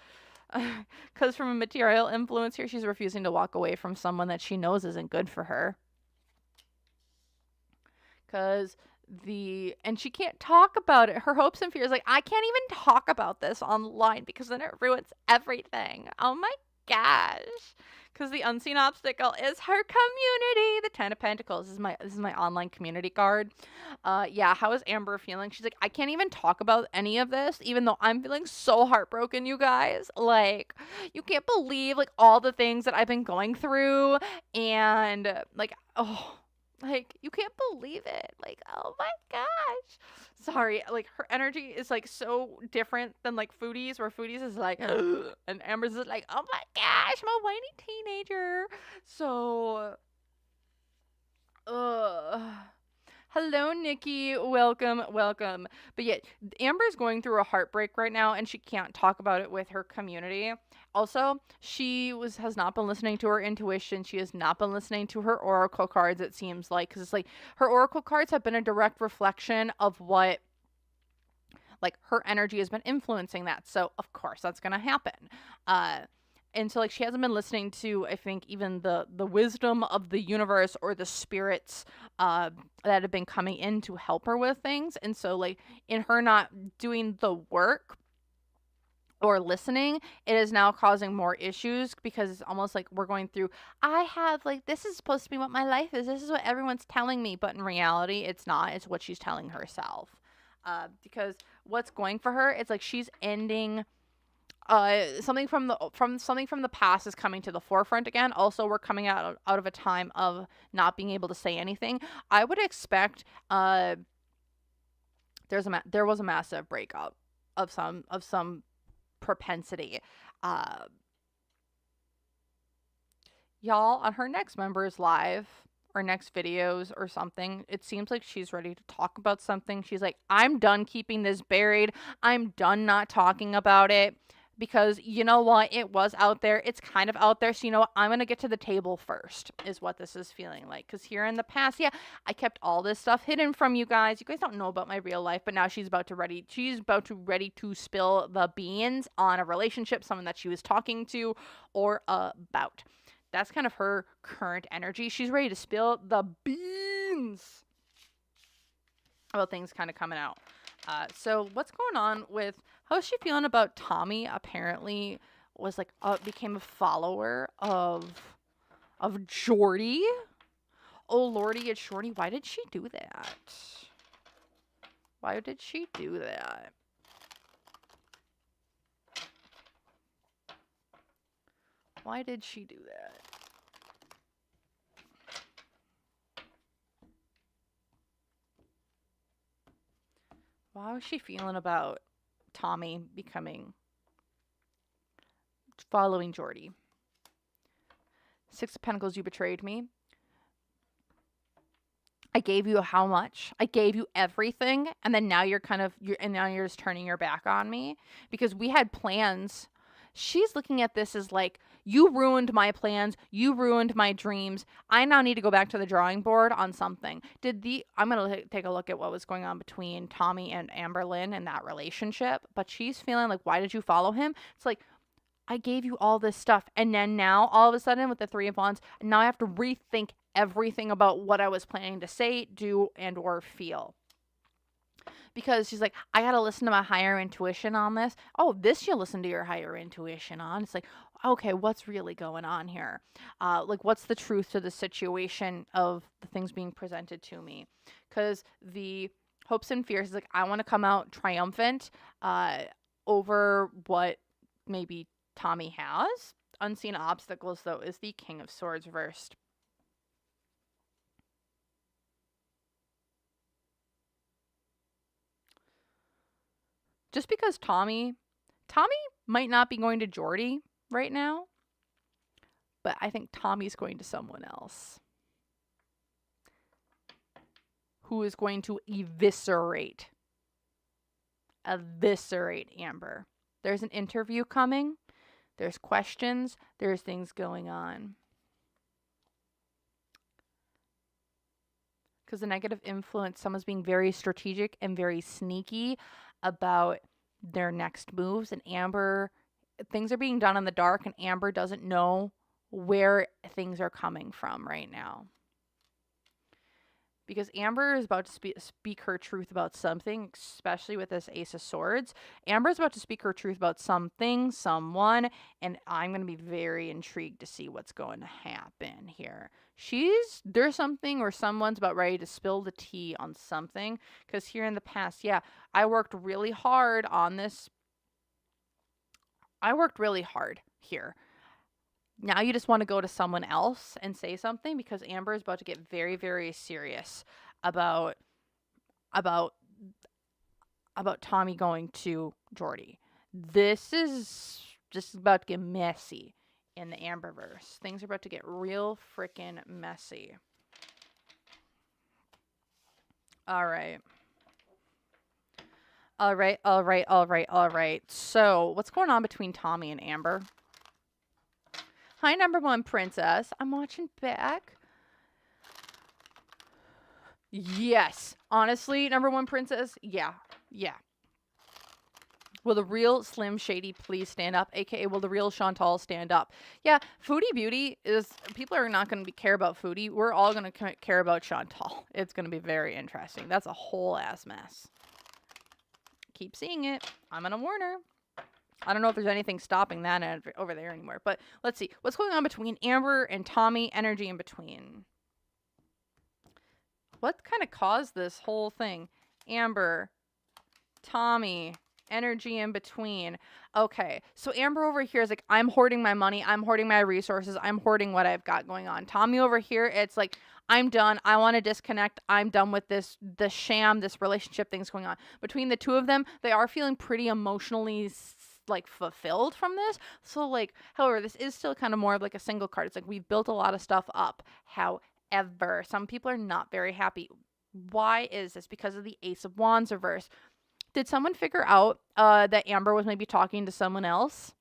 Because from a material influence here, she's refusing to walk away from someone that she knows isn't good for her. And she can't talk about it. Her hopes and fears, like, I can't even talk about this online because then it ruins everything. Oh my gosh. Because the unseen obstacle is her community. The 10 of Pentacles this is my online community card. Yeah, how is Amber feeling? She's like, I can't even talk about any of this, even though I'm feeling so heartbroken, you guys. Like, you can't believe, like, all the things that I've been going through. And, like, oh, like, you can't believe it. Like, oh my gosh. Sorry, like, her energy is, like, so different than, like, Foodie's, where Foodie's is like, and Amber's is like, oh my gosh, I'm a whiny teenager. So, hello, Nikki. Welcome, welcome. But yeah, Amber's going through a heartbreak right now, and she can't talk about it with her community. Also, has not been listening to her intuition. She has not been listening to her oracle cards, it seems like, because it's like her oracle cards have been a direct reflection of what, like, her energy has been influencing that. So, of course, that's going to happen. And so, like, she hasn't been listening to, I think, even the wisdom of the universe or the spirits that have been coming in to help her with things. And so, like, in her not doing the work or listening, it is now causing more issues because it's almost like we're going through, this is supposed to be what my life is. This is what everyone's telling me. But in reality, it's not. It's what she's telling herself. Because what's going for her, it's like she's ending... something from the past is coming to the forefront again. Also, we're coming out of a time of not being able to say anything. I would expect there was a massive breakup of some propensity. Y'all, on her next members live or next videos or something, it seems like she's ready to talk about something. She's like, I'm done keeping this buried. I'm done not talking about it. Because, you know what, it was out there. It's kind of out there. So, you know what, I'm going to get to the table first is what this is feeling like. Because here in the past, yeah, I kept all this stuff hidden from you guys. You guys don't know about my real life. But now she's about to ready to spill the beans on a relationship, someone that she was talking to or about. That's kind of her current energy. She's ready to spill the beans about things kind of coming out. So what's going on with... How's she feeling about Tommy? Apparently was like became a follower of Jordy. Oh lordy, it's Jordy. Why did she do that? Why did she do that? Why did she do that? How is she feeling about Tommy following Jordy? 6 of Pentacles, you betrayed me. I gave you how much? I gave you everything, and then now you're just turning your back on me because we had plans. She's looking at this as like, you ruined my plans. You ruined my dreams. I now need to go back to the drawing board on something. I'm going to take a look at what was going on between Tommy and Amberlynn and that relationship. But she's feeling like, why did you follow him? It's like, I gave you all this stuff. And then now all of a sudden with the 3 of Wands, now I have to rethink everything about what I was planning to say, do, and or feel. Because she's like, I got to listen to my higher intuition on this. Oh, this you listen to your higher intuition on. It's like, okay, what's really going on here? Like, what's the truth to the situation of the things being presented to me? Because the hopes and fears is like, I want to come out triumphant uh, over what maybe Tommy has. Unseen obstacles, though, is the King of Swords reversed. Just because Tommy might not be going to Jordy right now, but I think Tommy's going to someone else who is going to eviscerate Amber. There's an interview coming. There's questions. There's things going on. Because the negative influence, someone's being very strategic and very sneaky about their next moves. And Amber, things are being done in the dark, and Amber doesn't know where things are coming from right now. Because Amber is about to speak her truth about something, especially with this Ace of Swords. Amber is about to speak her truth about something, someone, and I'm going to be very intrigued to see what's going to happen here. There's something or someone's about ready to spill the tea on something. Because here in the past, yeah, I worked really hard on this. I worked really hard here. Now you just want to go to someone else and say something, because Amber is about to get very, very serious about Tommy going to Jordy. This is just about to get messy in the Amberverse. Things are about to get real freaking messy. All right. So, what's going on between Tommy and Amber? Hi, number one princess. I'm watching back. Yes. Honestly, number one princess. Yeah. Will the real Slim Shady please stand up? AKA, will the real Shantel stand up? Yeah, Foodie Beauty is... People are not going to care about Foodie. We're all going to care about Shantel. It's going to be very interesting. That's a whole ass mess. Keep seeing it. I'm going to warn her. I don't know if there's anything stopping that over there anymore. But let's see. What's going on between Amber and Tommy? Energy in between. What kind of caused this whole thing? Amber, Tommy, energy in between. Okay. So Amber over here is like, I'm hoarding my money. I'm hoarding my resources. I'm hoarding what I've got going on. Tommy over here, it's like, I'm done. I want to disconnect. I'm done with this sham, this relationship things going on. Between the two of them, they are feeling pretty emotionally like fulfilled from this. So like, however, this is still kind of more of like a single card. It's like, we've built a lot of stuff up. However, some people are not very happy. Why is this? Because of the Ace of Wands reverse. Did someone figure out that Amber was maybe talking to someone else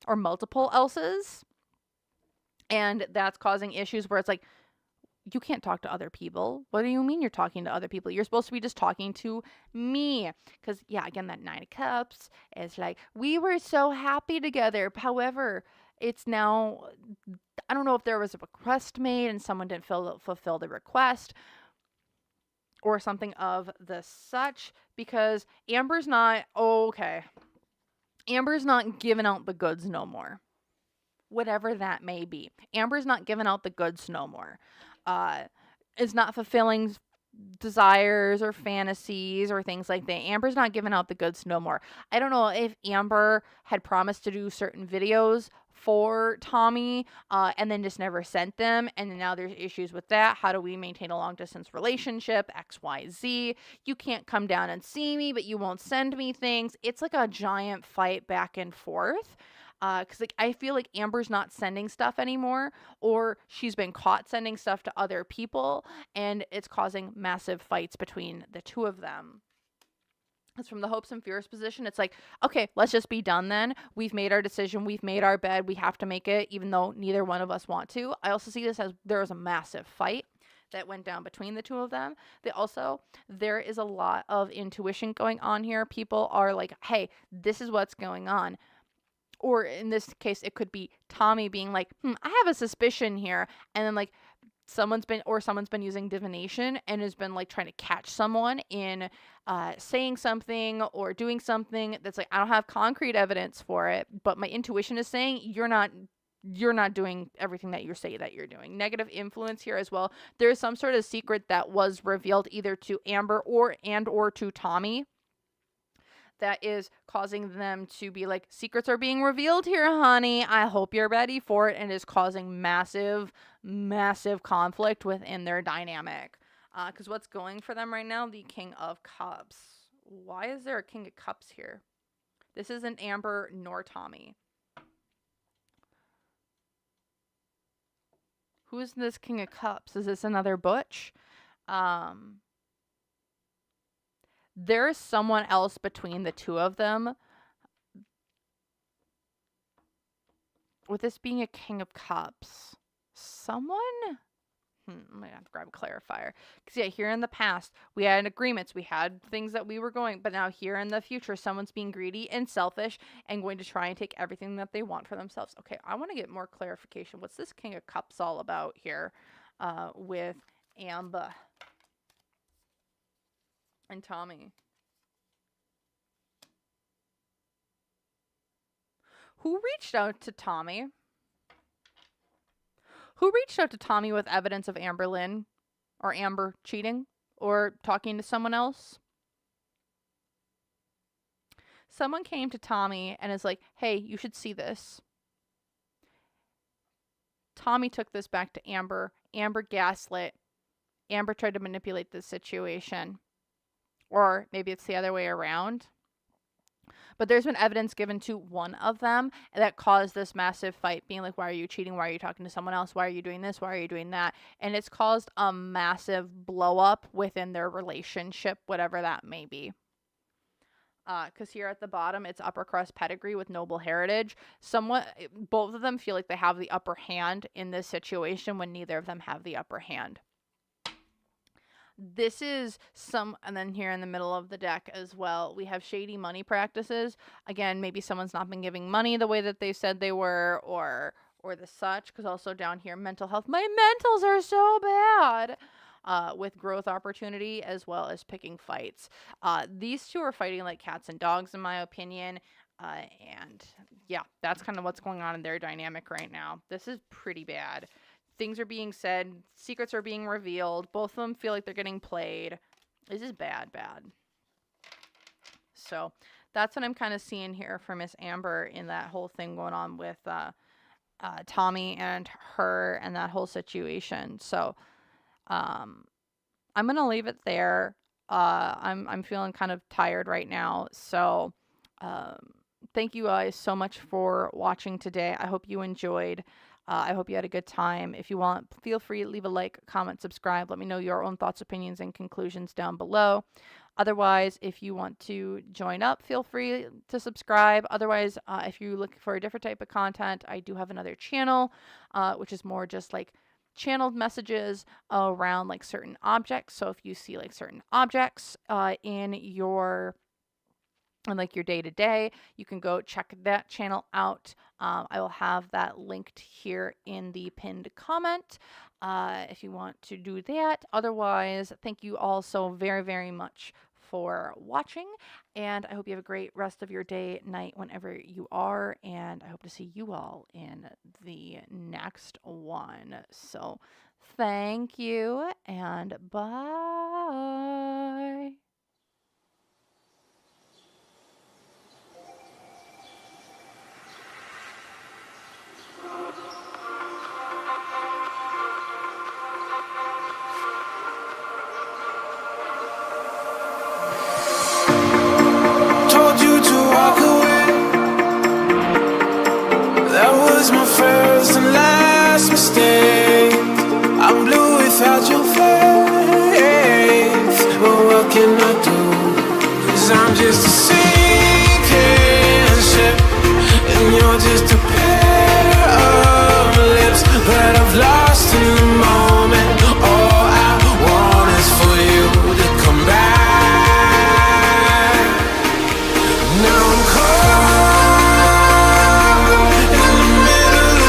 or multiple else's? And that's causing issues where it's like, you can't talk to other people. What do you mean you're talking to other people? You're supposed to be just talking to me. Because, yeah, again, that Nine of Cups is like, we were so happy together. However, it's now, I don't know if there was a request made and someone didn't fulfill the request or something of the such, because Amber's not, Amber's not giving out the goods no more. Whatever that may be. Amber's not giving out the goods no more. Is not fulfilling desires or fantasies or things like that. Amber's not giving out the goods no more. I don't know if Amber had promised to do certain videos for Tommy and then just never sent them, and now there's issues with that. How do we maintain a long distance relationship? XYZ. You can't come down and see me, but you won't send me things. It's like a giant fight back and forth. Because like, I feel like Amber's not sending stuff anymore, or she's been caught sending stuff to other people, and it's causing massive fights between the two of them. It's from the hopes and fears position. It's like, okay, let's just be done then. We've made our decision. We've made our bed. We have to make it, even though neither one of us want to. I also see this as there was a massive fight that went down between the two of them. There is a lot of intuition going on here. People are like, hey, this is what's going on. Or in this case, it could be Tommy being like, I have a suspicion here. And then like, someone's been using divination and has been like trying to catch someone in saying something or doing something that's like, I don't have concrete evidence for it, but my intuition is saying you're not doing everything that you say that you're doing. Negative influence here as well. There's some sort of secret that was revealed either to Amber or to Tommy that is causing them to be like, secrets are being revealed here, honey. I hope you're ready for it, and is causing massive, massive conflict within their dynamic. Because what's going for them right now? The King of Cups. Why is there a King of Cups here? This isn't Amber nor Tommy. Who is this King of Cups? Is this another Butch? There's someone else between the two of them. With this being a King of Cups, someone? I'm going to have to grab a clarifier. Because, yeah, here in the past, we had agreements. We had things that we were going. But now here in the future, someone's being greedy and selfish and going to try and take everything that they want for themselves. Okay, I want to get more clarification. What's this King of Cups all about here with Amber and Tommy? Who reached out to Tommy? Who reached out to Tommy with evidence of Amberlynn or Amber cheating or talking to someone else? Someone came to Tommy and is like, hey, you should see this. Tommy took this back to Amber. Amber gaslit. Amber tried to manipulate this situation. Or maybe it's the other way around. But there's been evidence given to one of them that caused this massive fight, being like, why are you cheating? Why are you talking to someone else? Why are you doing this? Why are you doing that? And it's caused a massive blow up within their relationship, whatever that may be. Because here at the bottom, it's upper crust pedigree with noble heritage. Both of them feel like they have the upper hand in this situation when neither of them have the upper hand. This is and then here in the middle of the deck as well, we have shady money practices. Again, maybe someone's not been giving money the way that they said they were, or the such. Because also down here, mental health. My mentals are so bad. With growth opportunity as well as picking fights. These two are fighting like cats and dogs, in my opinion. And yeah, that's kind of what's going on in their dynamic right now. This is pretty bad. Things are being said. Secrets are being revealed. Both of them feel like they're getting played. This is bad. So that's what I'm kind of seeing here for Miss Amber in that whole thing going on with Tommy and her and that whole situation. So I'm going to leave it there. I'm feeling kind of tired right now. So thank you guys so much for watching today. I hope you enjoyed. I hope you had a good time. If you want, feel free to leave a like, comment, subscribe. Let me know your own thoughts, opinions, and conclusions down below. Otherwise, if you want to join up, feel free to subscribe. Otherwise, if you're looking for a different type of content, I do have another channel, which is more just like channeled messages around like certain objects. So if you see like certain objects in your like your day-to-day, you can go check that channel out. I will have that linked here in the pinned comment if you want to do that. Otherwise, thank you all so very, very much for watching, and I hope you have a great rest of your day, night, whenever you are, and I hope to see you all in the next one. So thank you, and bye. Walk away. That was my first and last mistake. I'm blue without your face. But what can I do? 'Cause I'm just a sinking ship, and you're just a pair of lips that I've lost in the moment. All I want is for you to come back. Now I'm caught in the middle of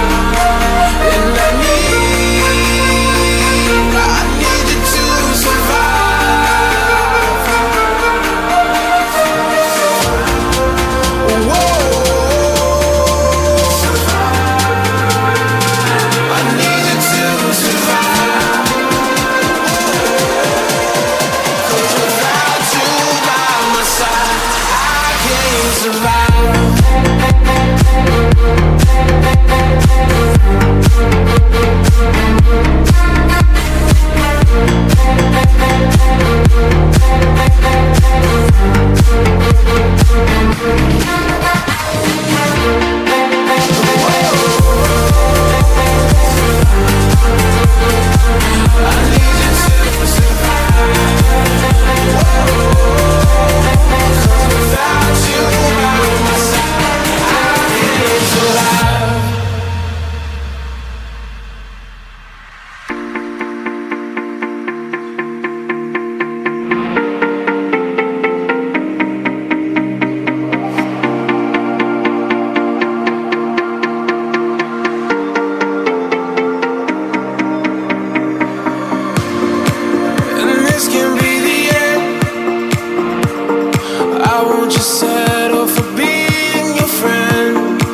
life. just say